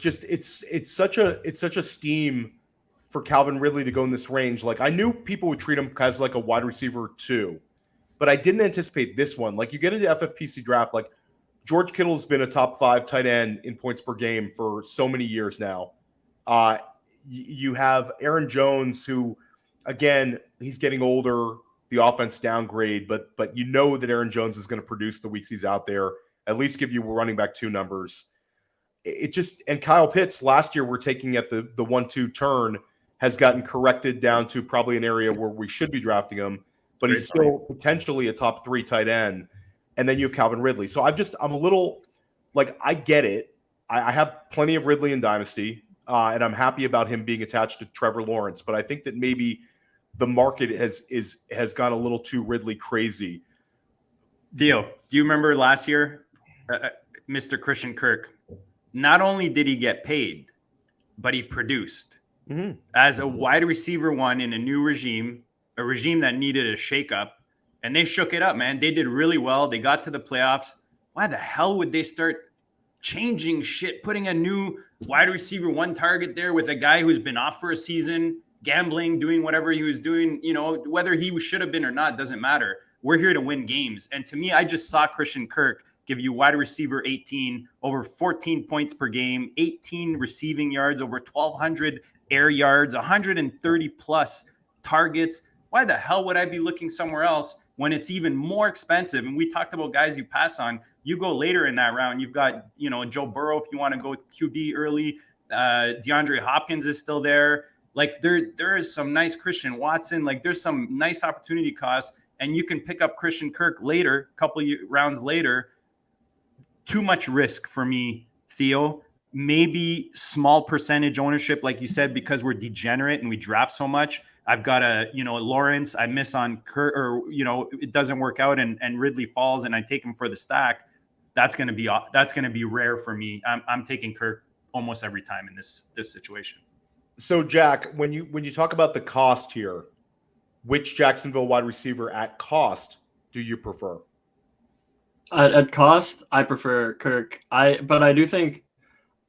Speaker 3: such a steam for Calvin Ridley to go in this range. Like I knew people would treat him as like a wide receiver 2, but I didn't anticipate this one. Like you get into FFPC draft, like George Kittle's been a top 5 tight end in points per game for so many years now. You have Aaron Jones, who, again, he's getting older. The offense downgrade, but you know that Aaron Jones is going to produce the weeks he's out there. At least give you running back 2 numbers. And Kyle Pitts last year we're taking at the 1-2 turn has gotten corrected down to probably an area where we should be drafting him, but he's still potentially a top 3 tight end. And then you have Calvin Ridley. So I'm a little like, I get it. I have plenty of Ridley in Dynasty. And I'm happy about him being attached to Trevor Lawrence, but I think that maybe the market has gone a little too Ridley crazy.
Speaker 1: Theo, do you remember last year, Mr. Christian Kirk? Not only did he get paid, but he produced as a wide receiver 1 in a new regime, a regime that needed a shakeup, and they shook it up, man. They did really well. They got to the playoffs. Why the hell would they start changing shit, putting a new wide receiver 1 target there with a guy who's been off for a season, gambling, doing whatever he was doing, whether he should have been or not, doesn't matter. We're here to win games. And to me, I just saw Christian Kirk give you wide receiver 18, over 14 points per game, 18 receiving yards, over 1,200 air yards, 130 plus targets. Why the hell would I be looking somewhere else when it's even more expensive? And we talked about guys you pass on. You go later in that round, you've got, Joe Burrow if you want to go QB early. DeAndre Hopkins is still there. Like there is some nice Christian Watson. Like there's some nice opportunity costs, and you can pick up Christian Kirk later, a couple of rounds later. Too much risk for me, Theo. Maybe small percentage ownership, like you said, because we're degenerate and we draft so much. I've got Lawrence. I miss on Kirk, or it doesn't work out, and Ridley falls, and I take him for the stack. That's gonna be rare for me. I'm taking Kirk almost every time in this situation.
Speaker 3: So Jack, when you talk about the cost here, which Jacksonville wide receiver at cost do you prefer?
Speaker 4: At cost, I prefer Kirk. But I do think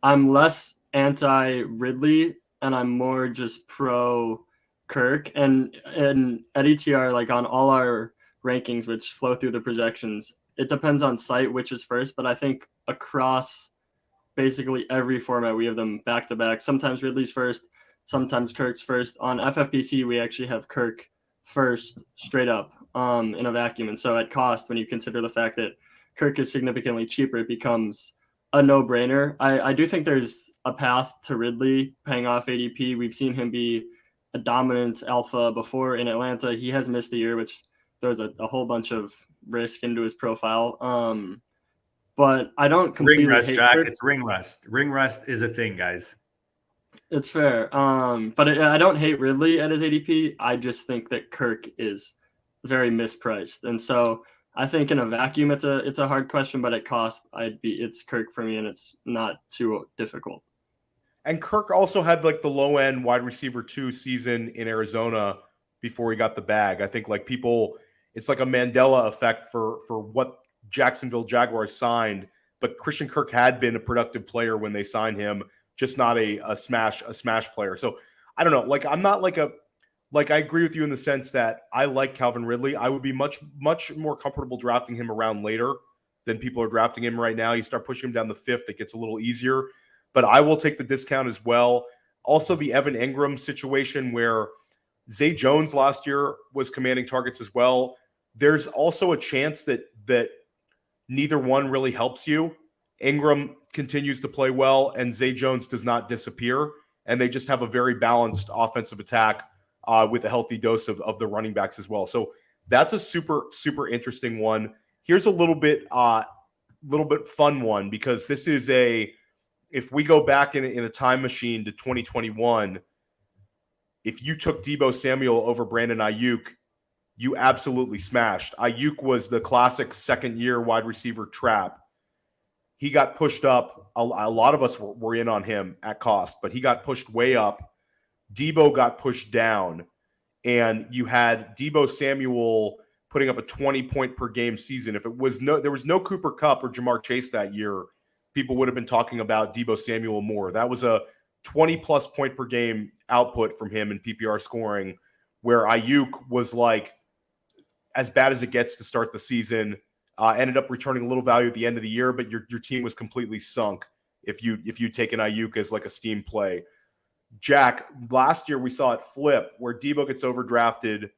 Speaker 4: I'm less anti Ridley and I'm more just pro Kirk. And at ETR, like on all our rankings, which flow through the projections, it depends on site which is first. But I think across basically every format, we have them back to back. Sometimes Ridley's first, sometimes Kirk's first. On FFPC, we actually have Kirk first straight up in a vacuum. And so at cost, when you consider the fact that Kirk is significantly cheaper, it becomes a no-brainer. I do think there's a path to Ridley paying off ADP. We've seen him be a dominant alpha before in Atlanta. He has missed the year, which throws a whole bunch of risk into his profile. But I don't completely
Speaker 1: ring rust,
Speaker 4: hate
Speaker 1: Jack.
Speaker 4: Kirk.
Speaker 1: It's ring rust. Ring rust is a thing, guys.
Speaker 4: It's fair. But I don't hate Ridley at his ADP. I just think that Kirk is very mispriced. And so I think in a vacuum, it's a hard question, but at cost, it's Kirk for me, and it's not too difficult.
Speaker 3: And Kirk also had like the low end wide receiver 2 season in Arizona before he got the bag. I think like people, it's like a Mandela effect for what Jacksonville Jaguars signed, but Christian Kirk had been a productive player when they signed him, just not a smash player. So I don't know. Like I'm not like I agree with you in the sense that I like Calvin Ridley. I would be much more comfortable drafting him around later than people are drafting him right now. You start pushing him down the 5th, it gets a little easier. But I will take the discount as well. Also, the Evan Engram situation where Zay Jones last year was commanding targets as well. There's also a chance that neither one really helps you. Engram continues to play well, and Zay Jones does not disappear. And they just have a very balanced offensive attack with a healthy dose of the running backs as well. So that's a super interesting one. Here's a little bit fun one, because this is if we go back in a time machine to 2021, if you took Deebo Samuel over Brandon Ayuk, you absolutely smashed. Ayuk was the classic second-year wide receiver trap. He got pushed up. A lot of us were in on him at cost, but he got pushed way up. Deebo got pushed down, and you had Deebo Samuel putting up a 20-point per game season. If there was no Cooper Kupp or Jamar Chase that year, people would have been talking about Deebo Samuel more. That was a 20-plus point per game output from him in PPR scoring, where Ayuk was like as bad as it gets to start the season. Ended up returning a little value at the end of the year, but your team was completely sunk if you'd taken Ayuk as like a steam play. Jack, last year we saw it flip where Deebo gets overdrafted.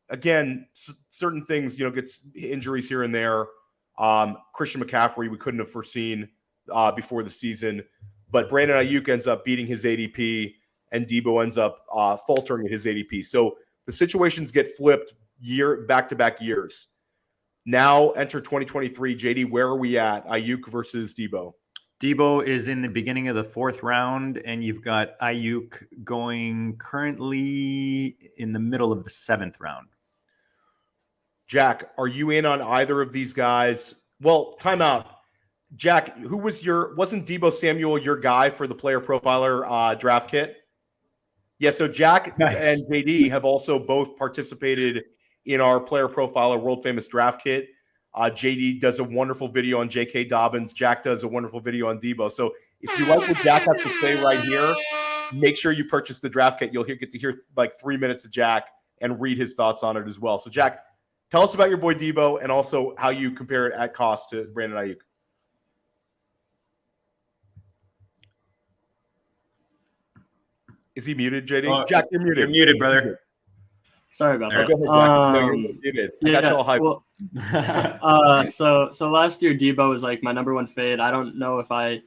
Speaker 3: Again, certain things, gets injuries here and there. Christian McCaffrey, we couldn't have foreseen before the season, but Brandon Ayuk ends up beating his ADP, and Deebo ends up faltering at his ADP. So the situations get flipped back-to-back years. Now enter 2023. JD, where are we at? Ayuk versus Deebo.
Speaker 1: Deebo is in the beginning of the 4th round, and you've got Ayuk going currently in the middle of the 7th round.
Speaker 3: Jack, are you in on either of these guys? Well, timeout. Jack, wasn't Deebo Samuel your guy for the player profiler draft kit? Yeah, so Jack and JD have also both participated in our player profiler world famous draft kit. JD does a wonderful video on J.K. Dobbins. Jack does a wonderful video on Deebo. So if you like what Jack has to say right here, make sure you purchase the draft kit. You'll get to hear like 3 minutes of Jack and read his thoughts on it as well. So Jack, tell us about your boy Deebo and also how you compare it at cost to Brandon Ayuk. Is he muted, JD? Jack, you're muted.
Speaker 1: You're muted, brother.
Speaker 4: Sorry about that.
Speaker 3: Go ahead, Jack. No, you're muted. I got you all hyped.
Speaker 4: Well, so last year Deebo was like my number one fade. I don't know if I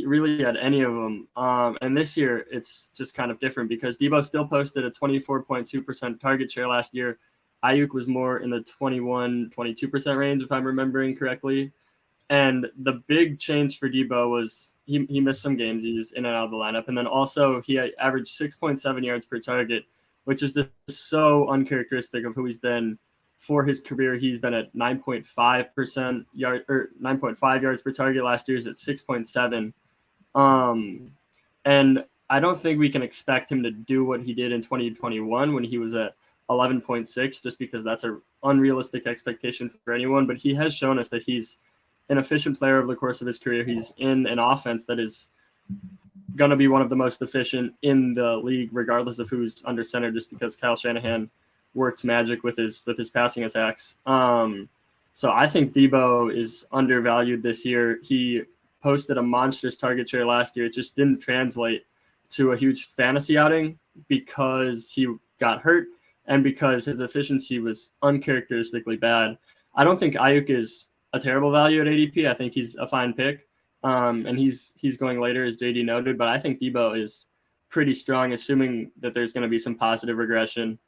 Speaker 4: really had any of them. And this year it's just kind of different because Deebo still posted a 24.2% target share last year. Ayuk was more in the 21-22% range, if I'm remembering correctly. And the big change for Deebo was he missed some games. He was in and out of the lineup. And then also he averaged 6.7 yards per target, which is just so uncharacteristic of who he's been for his career. He's been at 9.5% yard or 9.5 yards per target. Last year is at 6.7. And I don't think we can expect him to do what he did in 2021 when he was at 11.6, just because that's an unrealistic expectation for anyone. But he has shown us that he's an efficient player over the course of his career. He's in an offense that is going to be one of the most efficient in the league, regardless of who's under center, just because Kyle Shanahan works magic with his passing attacks. So I think Deebo is undervalued this year. He posted a monstrous target share last year. It just didn't translate to a huge fantasy outing because he got hurt and because his efficiency was uncharacteristically bad. I don't think Ayuk is a terrible value at ADP. I think he's a fine pick. And he's going later, as JD noted, but I think Deebo is pretty strong, assuming that there's going to be some positive regression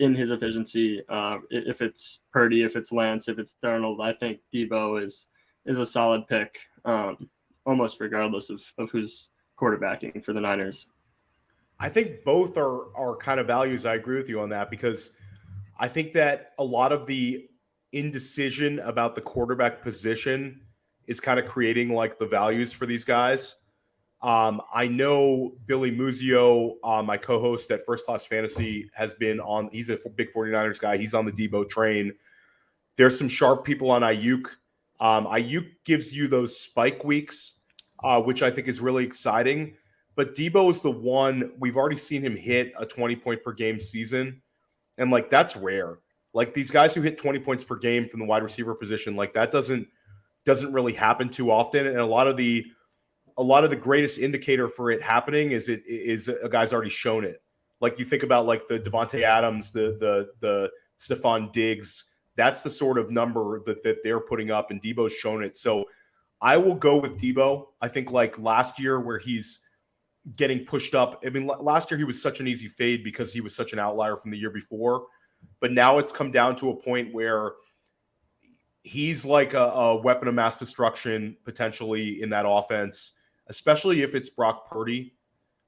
Speaker 4: in his efficiency. If it's Purdy, if it's Lance, if it's Darnold, I think Deebo is a solid pick, almost regardless of who's quarterbacking for the Niners.
Speaker 3: I think both are kind of values. I agree with you on that, because I think that a lot of the indecision about the quarterback position is kind of creating like the values for these guys. I know Billy Muzio, my co-host at First Class Fantasy, he's a big 49ers guy. He's on the Deebo train. There's some sharp people on Ayuk. Ayuk gives you those spike weeks, which I think is really exciting. But Deebo is the one, we've already seen him hit a 20-point per game season. And like, that's rare. Like these guys who hit 20 points per game from the wide receiver position, like that doesn't really happen too often. And a lot of the greatest indicator for it happening is a guy's already shown it. Like you think about like the Devontae Adams, the Stephon Diggs, that's the sort of number that they're putting up, and Deebo's shown it. So I will go with Deebo. I think like last year where he's getting pushed up. I mean, last year he was such an easy fade because he was such an outlier from the year before. But now it's come down to a point where he's like a weapon of mass destruction potentially in that offense, especially if it's Brock Purdy.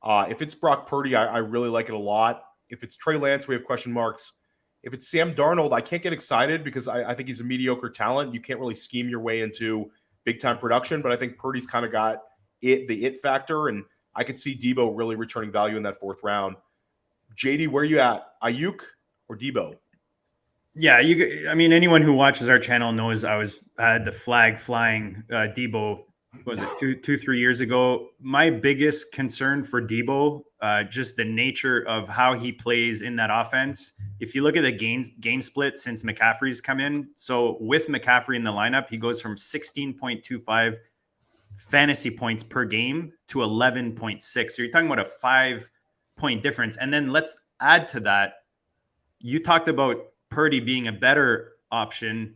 Speaker 3: If it's Brock Purdy, I really like it a lot. If it's Trey Lance, we have question marks. If it's Sam Darnold, I can't get excited because I think he's a mediocre talent. You can't really scheme your way into big-time production, but I think Purdy's kind of got the it factor, and I could see Debo really returning value in that 4th round. JD, where are you at? Ayuk or Debo?
Speaker 1: Yeah, I mean, anyone who watches our channel knows I had the flag flying Debo. Was it 3 years ago? My biggest concern for Debo, just the nature of how he plays in that offense. If you look at the game split since McCaffrey's come in, so with McCaffrey in the lineup, he goes from 16.25 fantasy points per game to 11.6. So you're talking about a 5-point difference. And then let's add to that. You talked about Purdy being a better option.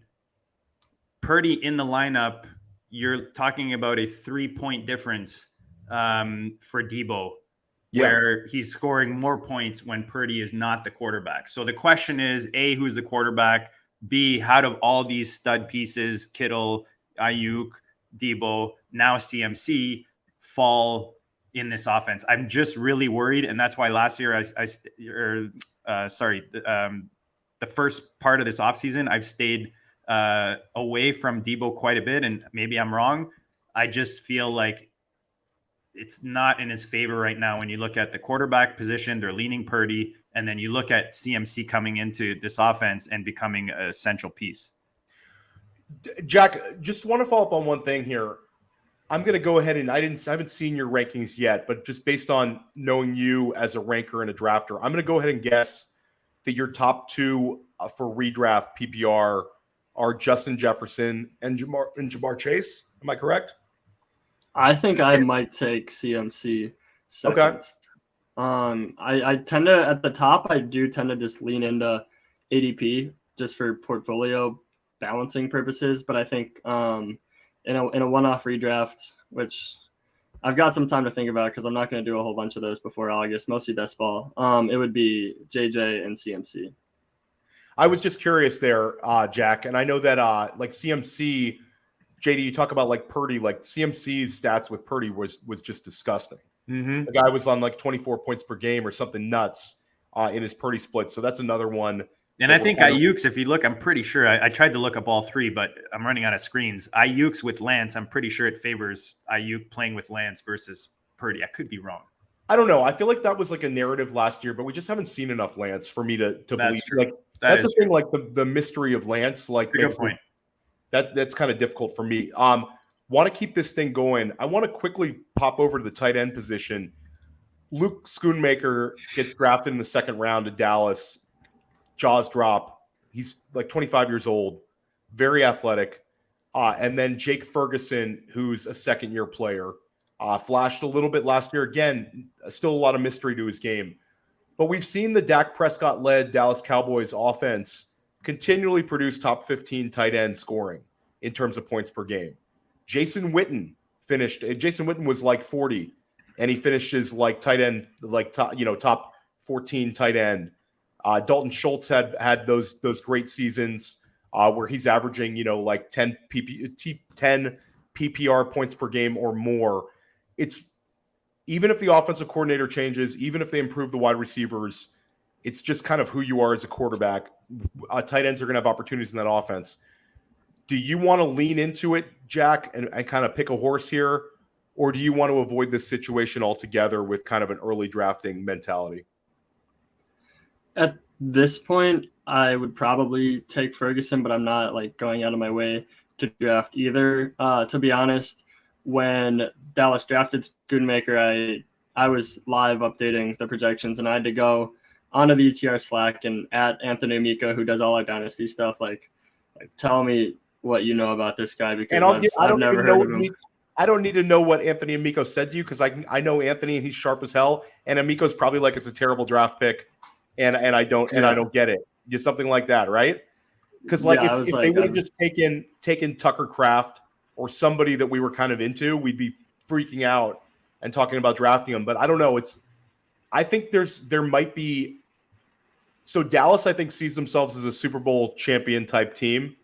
Speaker 1: Purdy in the lineup, you're talking about a 3-point difference for Debo, where he's scoring more points when Purdy is not the quarterback. So the question is, A, who's the quarterback? B, how do all these stud pieces, Kittle, Ayuk, Debo, now CMC, fall in this offense? I'm just really worried, and that's why last year the first part of this offseason, I've stayed away from Debo quite a bit, and maybe I'm wrong. I just feel like it's not in his favor right now. When you look at the quarterback position, they're leaning Purdy, and then you look at CMC coming into this offense and becoming a central piece.
Speaker 3: Jack, just want to follow up on one thing here. I'm going to go ahead and I haven't seen your rankings yet, but just based on knowing you as a ranker and a drafter, I'm going to go ahead and guess that your top 2 for redraft PPR are Justin Jefferson and Jamar Chase. Am I correct?
Speaker 4: I think I might take CMC second.
Speaker 3: Okay.
Speaker 4: I tend to, at the top, I do tend to just lean into ADP just for portfolio balancing purposes. But I think in a one-off redraft, which I've got some time to think about because I'm not going to do a whole bunch of those before August, mostly best ball. It would be JJ and CMC.
Speaker 3: I was just curious there, Jack, and I know that like CMC, JD, you talk about like Purdy, like CMC's stats with Purdy was just disgusting.
Speaker 1: Mm-hmm.
Speaker 3: The guy was on like 24 points per game or something nuts in his Purdy split. So that's another one.
Speaker 1: And I think Ayuk's, if you look, I'm pretty sure I tried to look up all 3, but I'm running out of screens. Ayuk's with Lance, I'm pretty sure it favors Ayuk playing with Lance versus Purdy. I could be wrong.
Speaker 3: I don't know. I feel like that was like a narrative last year, but we just haven't seen enough Lance for me to believe.
Speaker 1: True.
Speaker 3: Like that's the thing, like the mystery of Lance. Like
Speaker 1: good point.
Speaker 3: That's kind of difficult for me. Want to keep this thing going. I want to quickly pop over to the tight end position. Luke Schoonmaker gets drafted in the 2nd round to Dallas. Jaws drop. He's like 25 years old, very athletic. And then Jake Ferguson, who's a 2nd-year player, flashed a little bit last year. Again, still a lot of mystery to his game. But we've seen the Dak Prescott-led Dallas Cowboys offense continually produce top 15 tight end scoring in terms of points per game. Jason Witten was like 40, and he finishes like tight end, like top 14 tight end. Dalton Schultz had those great seasons where he's averaging, like 10 PPR points per game or more. It's even if the offensive coordinator changes, even if they improve the wide receivers, it's just kind of who you are as a quarterback. Tight ends are going to have opportunities in that offense. Do you want to lean into it, Jack, and kind of pick a horse here? Or do you want to avoid this situation altogether with kind of an early drafting mentality?
Speaker 4: At this point, I would probably take Ferguson, but I'm not like going out of my way to draft either. To be honest, when Dallas drafted Schoonmaker, I was live updating the projections, and I had to go onto the ETR Slack and at Anthony Amico, who does all our dynasty stuff, like tell me what you know about this guy, because I've never heard of him.
Speaker 3: I don't need to know what Anthony Amico said to you, because I know Anthony and he's sharp as hell, and Amico's probably like it's a terrible draft pick, and I don't get it. Just something like that, right? Because if they would have just taken Tucker Kraft or somebody that we were kind of into, we'd be freaking out and talking about drafting them. But I don't know. I think there might be. So Dallas, I think, sees themselves as a Super Bowl champion type team.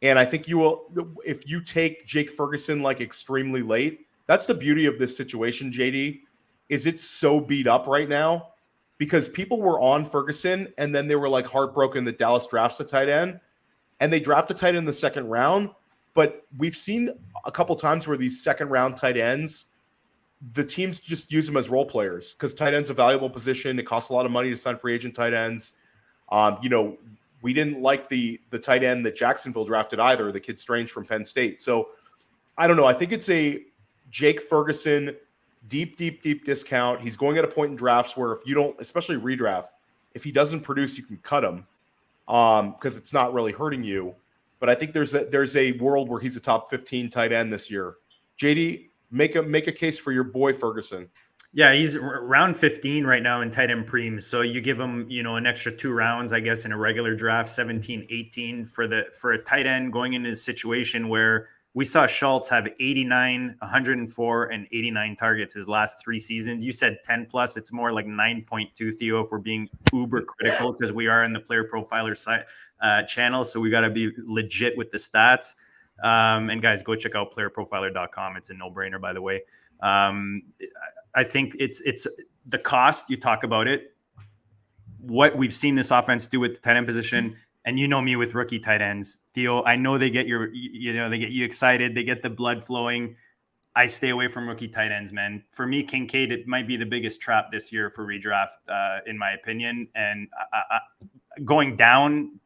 Speaker 3: And I think you will, if you take Jake Ferguson like extremely late, that's the beauty of this situation, JD, is it's so beat up right now because people were on Ferguson and then they were like heartbroken that Dallas drafts a tight end and they draft a tight end in the second round. But we've seen a couple times where these second round tight ends, the teams just use them as role players because tight end's a valuable position. It costs a lot of money to sign free agent tight ends. We didn't like the tight end that Jacksonville drafted either, the kid Strange from Penn State. So I don't know. I think it's a Jake Ferguson deep discount. He's going at a point in drafts where if you don't, especially redraft, if he doesn't produce, you can cut him because it's not really hurting you. But I think there's a world where he's a top 15 tight end this year. JD, make a case for your boy Ferguson.
Speaker 1: Yeah, he's round 15 right now in tight end preem. So you give him, an extra 2 rounds, I guess, in a regular draft, 17, 18 for a tight end going into a situation where we saw Schultz have 89, 104, and 89 targets his last 3 seasons. You said 10 plus. It's more like 9.2, Theo, if we're being uber critical because we are in the player profiler site channel. So we got to be legit with the stats. And guys, go check out playerprofiler.com. It's a no-brainer, by the way. I think it's the cost. You talk about it. What we've seen this offense do with the tight end position, and me with rookie tight ends, Theo. I know they get they get you excited. They get the blood flowing. I stay away from rookie tight ends, man. For me, Kincaid, it might be the biggest trap this year for redraft, in my opinion. And going down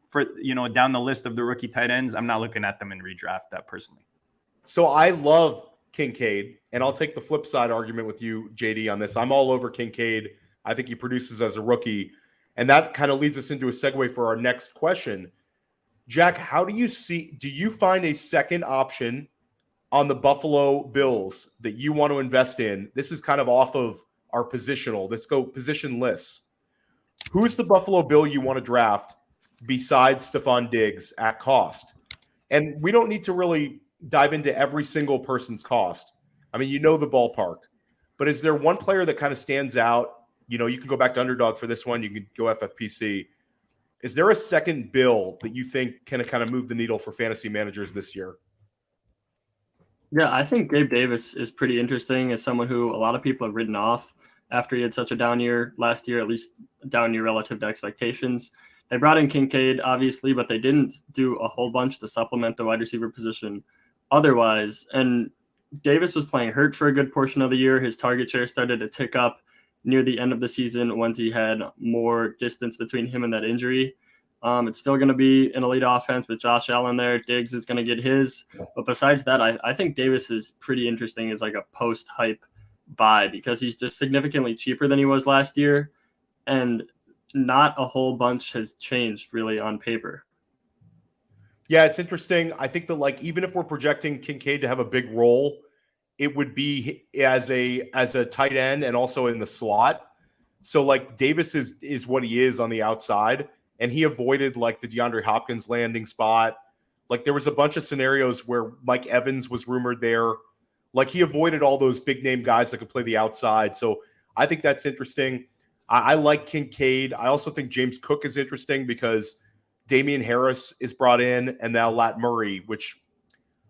Speaker 1: down the list of the rookie tight ends, I'm not looking at them in redraft personally.
Speaker 3: So I love Kincaid, and I'll take the flip side argument with you, JD, on this. I'm all over Kincaid. I think he produces as a rookie, and that kind of leads us into a segue for our next question. Jack, do you find a second option on the Buffalo Bills that you want to invest in? This is kind of off of our positional. Let's go position lists. Who's the Buffalo Bill you want to draft besides Stephon Diggs at cost? And we don't need to really dive into every single person's cost. I mean, the ballpark. But is there one player that kind of stands out? You can go back to Underdog for this one. You can go FFPC. Is there a second bill that you think can kind of move the needle for fantasy managers this year?
Speaker 4: Yeah, I think Gabe Davis is pretty interesting as someone who a lot of people have written off after he had such a down year last year, at least a down year relative to expectations. They brought in Kincaid, obviously, but they didn't do a whole bunch to supplement the wide receiver position otherwise. And Davis was playing hurt for a good portion of the year. His target share started to tick up near the end of the season once he had more distance between him and that injury. It's still going to be an elite offense with Josh Allen there. Diggs is going to get his. But besides that, I think Davis is pretty interesting as like a post-hype buy because he's just significantly cheaper than he was last year. And not a whole bunch has changed really on paper.
Speaker 3: Yeah, it's interesting. I think that even if we're projecting Kincaid to have a big role, it would be as a tight end and also in the slot. So Davis is what he is on the outside, and he avoided the DeAndre Hopkins landing spot. There was a bunch of scenarios where Mike Evans was rumored there. He avoided all those big name guys that could play the outside. So I think that's interesting. I like Kincaid. I also think James Cook is interesting because Damian Harris is brought in, and now Lat Murray, which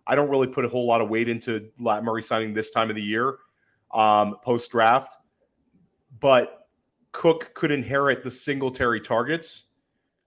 Speaker 3: I don't really put a whole lot of weight into Lat Murray signing this time of the year, post-draft. But Cook could inherit the Singletary targets,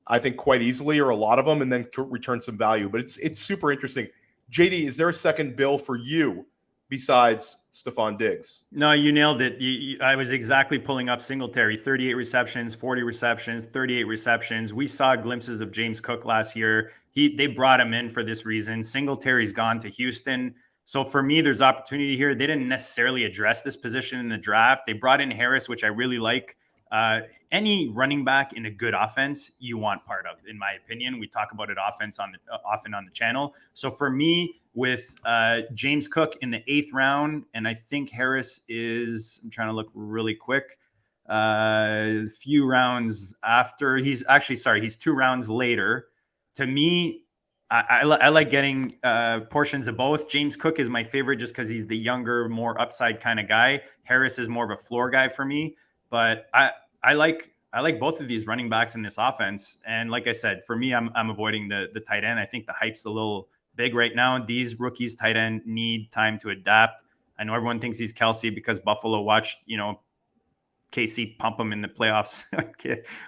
Speaker 3: I think, quite easily, or a lot of them, and then return some value. But it's super interesting. JD, is there a second bill for you besides Stephon Diggs?
Speaker 1: No, you nailed it. I was exactly pulling up Singletary, 38 receptions, 40 receptions, 38 receptions. We saw glimpses of James Cook last year. They brought him in for this reason. Singletary's gone to Houston. So for me, there's opportunity here. They didn't necessarily address this position in the draft. They brought in Harris, which I really like. Any running back in a good offense, you want part of, in my opinion. We talk about it often on the channel. So for me, with James Cook in the 8th round, and I think Harris is, I'm trying to look really quick, a few rounds after. He's 2 rounds later. To me, I like getting portions of both. James Cook is my favorite just because he's the younger, more upside kind of guy. Harris is more of a floor guy for me, but I like both of these running backs in this offense. And like I said, for me, I'm avoiding the tight end. I think the hype's a little big right now. These rookies tight end need time to adapt. I know everyone thinks he's Kelsey because Buffalo watched, KC pump him in the playoffs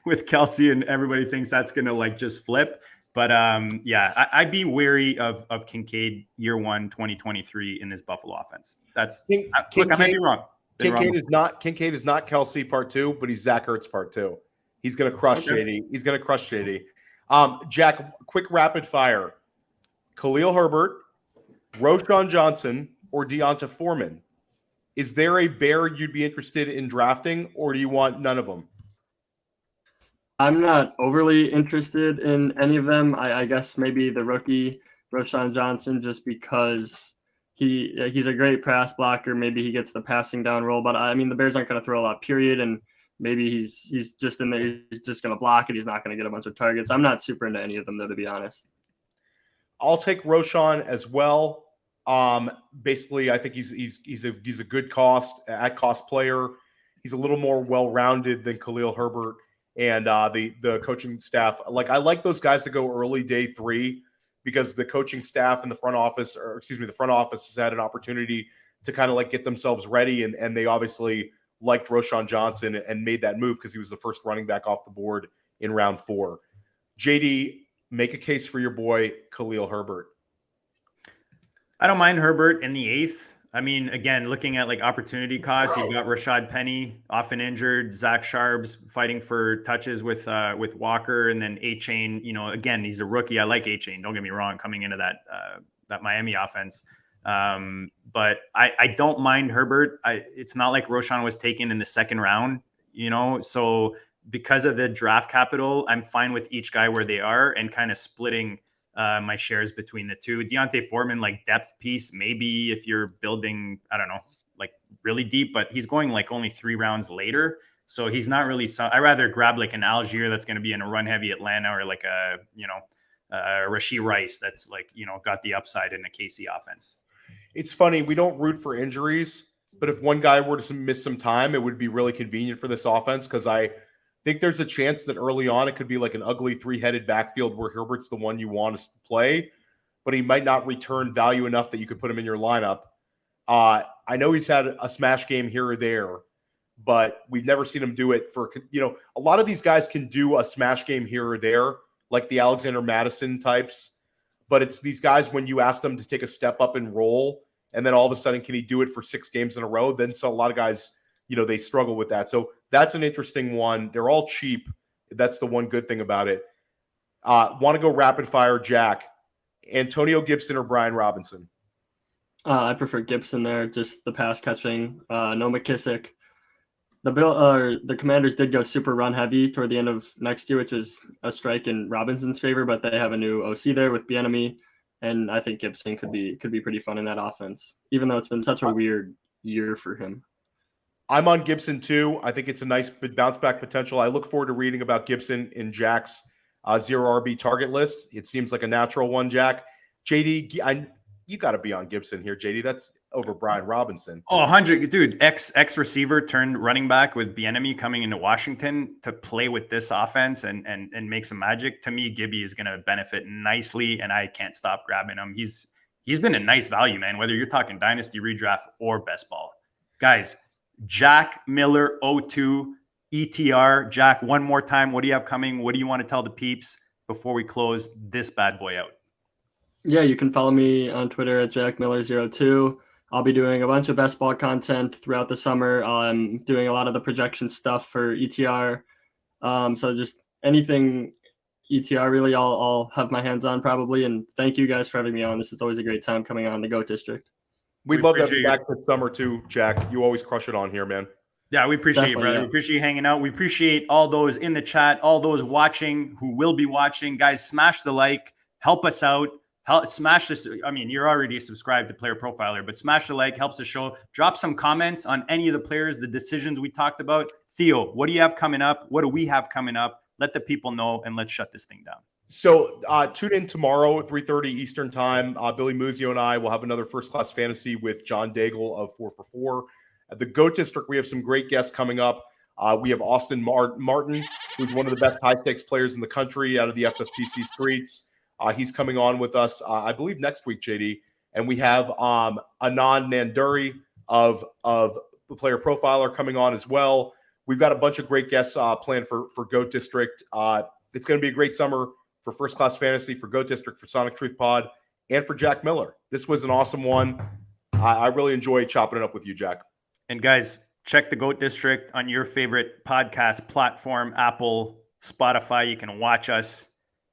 Speaker 1: with Kelsey, and everybody thinks that's going to like just flip. But I'd be wary of Kincaid year 1, 2023 in this Buffalo offense. Look, I might be wrong.
Speaker 3: Kincaid is not Kelsey part 2, but he's Zach Ertz part 2. He's going to crush JD. He's going to crush JD. Jack, quick rapid fire. Khalil Herbert, Roschon Johnson, or Deonta Foreman. Is there a bear you'd be interested in drafting, or do you want none of them?
Speaker 4: I'm not overly interested in any of them. I guess maybe the rookie, Roschon Johnson, just because he's a great pass blocker. Maybe he gets the passing down role, but I mean, the Bears aren't going to throw a lot, period. And maybe he's just in there. He's just going to block it. He's not going to get a bunch of targets. I'm not super into any of them, though, to be honest.
Speaker 3: I'll take Roschon as well. Basically, I think he's a good cost player. He's a little more well-rounded than Khalil Herbert and the coaching staff. Like, I like those guys to go early day 3 because the coaching staff and the front office has had an opportunity to kind of like get themselves ready, and they obviously liked Roschon Johnson and made that move because he was the first running back off the board in round 4. JD, make a case for your boy Khalil Herbert.
Speaker 1: I don't mind Herbert in the 8th. I mean, again, looking at like opportunity costs, you've got Rashad Penny often injured, Zach Sharps fighting for touches with Walker, and then A-Chain. Again, he's a rookie. I like A-Chain. Don't get me wrong, coming into that Miami offense. But I don't mind Herbert. It's not like Roschon was taken in the 2nd round, So because of the draft capital, I'm fine with each guy where they are and kind of splitting my shares between the two. Deontay Foreman, like depth piece, maybe if you're building, I don't know, like really deep, but he's going like only 3 rounds later. So he's not really, I'd rather grab like an Algier that's going to be in a run heavy Atlanta, or like a Rashee Rice that's like, got the upside in a KC offense.
Speaker 3: It's funny. We don't root for injuries, but if one guy were to miss some time, it would be really convenient for this offense. Cause I think there's a chance that early on it could be like an ugly 3-headed backfield where Herbert's the one you want to play, but he might not return value enough that you could put him in your lineup. I know he's had a smash game here or there, but we've never seen him do it for, a lot of these guys can do a smash game here or there, like the Alexander Madison types, but it's these guys when you ask them to take a step up and roll, and then all of a sudden, can he do it for 6 games in a row? Then so a lot of guys, they struggle with that. So that's an interesting one. They're all cheap. That's the one good thing about it. Want to go rapid fire, Jack? Antonio Gibson or Brian Robinson?
Speaker 4: I prefer Gibson there. Just the pass catching. No McKissick. The Commanders did go super run heavy toward the end of next year, which is a strike in Robinson's favor. But they have a new OC there with Bieniemy, and I think Gibson could be pretty fun in that offense, even though it's been such a weird year for him.
Speaker 3: I'm on Gibson too. I think it's a nice bounce back potential. I look forward to reading about Gibson in Jack's 0 RB target list. It seems like a natural one, Jack. JD, you got to be on Gibson here, JD. That's over Brian Robinson.
Speaker 1: Oh, 100, dude. Ex receiver turned running back with Bieniemy coming into Washington to play with this offense and make some magic. To me, Gibby is going to benefit nicely, and I can't stop grabbing him. He's been a nice value, man. Whether you're talking dynasty redraft or best ball, guys. Jack Miller 02 ETR. Jack, one more time. What do you have coming? What do you want to tell the peeps before we close this bad boy out?
Speaker 4: Yeah, you can follow me on Twitter at JackMiller02. I'll be doing a bunch of best ball content throughout the summer. I'm doing a lot of the projection stuff for ETR. So just anything ETR, really, I'll have my hands on probably. And thank you guys for having me on. This is always a great time coming on the GOAT District.
Speaker 3: We'd love to have you back this summer too, Jack. You always crush it on here, man.
Speaker 1: Yeah, we appreciate it, brother. Yeah. We appreciate you hanging out. We appreciate all those in the chat, all those watching who will be watching. Guys, smash the like. Help us out. Smash this. I mean, you're already subscribed to Player Profiler, but smash the like. Helps the show. Drop some comments on any of the players, the decisions we talked about. Theo, what do you have coming up? What do we have coming up? Let the people know, and let's shut this thing down.
Speaker 3: So tune in tomorrow at 3:30 Eastern time. Billy Muzio and I will have another First Class Fantasy with John Daigle of 4 for 4. At the GOAT District, we have some great guests coming up. We have Austin Martin, who's one of the best high-stakes players in the country out of the FFPC streets. He's coming on with us, I believe, next week, JD. And we have Anand Nanduri of the Player Profiler coming on as well. We've got a bunch of great guests planned for GOAT District. It's going to be a great summer for First Class Fantasy, for GOAT District, for Sonic Truth Pod, and for Jack Miller. This was an awesome one. I really enjoyed chopping it up with you, Jack.
Speaker 1: And guys, check the GOAT District on your favorite podcast platform, Apple, Spotify. You can watch us,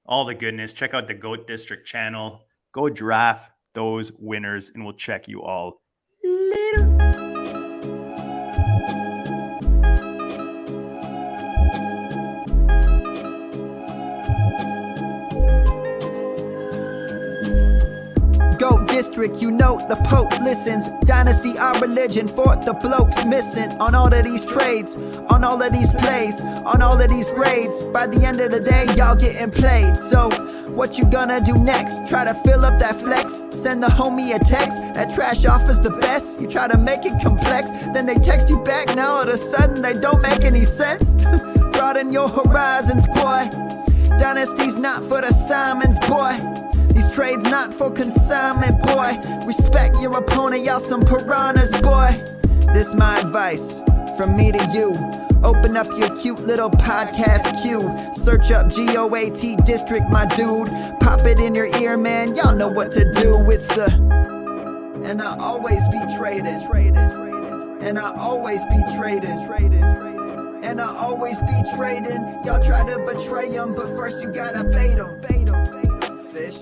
Speaker 1: all the goodness. Check out the GOAT District channel. Go draft those winners, and we'll check you all later.
Speaker 2: GOAT District, you know the Pope listens. Dynasty, our religion, for the blokes missing. On all of these trades, on all of these plays, on all of these grades. By the end of the day, y'all getting played. So, what you gonna do next? Try to fill up that flex? Send the homie a text. That trash offer's the best. You try to make it complex, then they text you back. Now all of a sudden they don't make any sense. Broaden your horizons, boy. Dynasty's not for the Simons, boy. These trades not for consignment, boy. Respect your opponent, y'all some piranhas, boy. This my advice from me to you. Open up your cute little podcast queue. Search up GOAT District, my dude. Pop it in your ear, man. Y'all know what to do. It's the and I always be trading. And I always be trading. And I always be trading. Y'all try to betray them, but first you gotta bait them. Fish.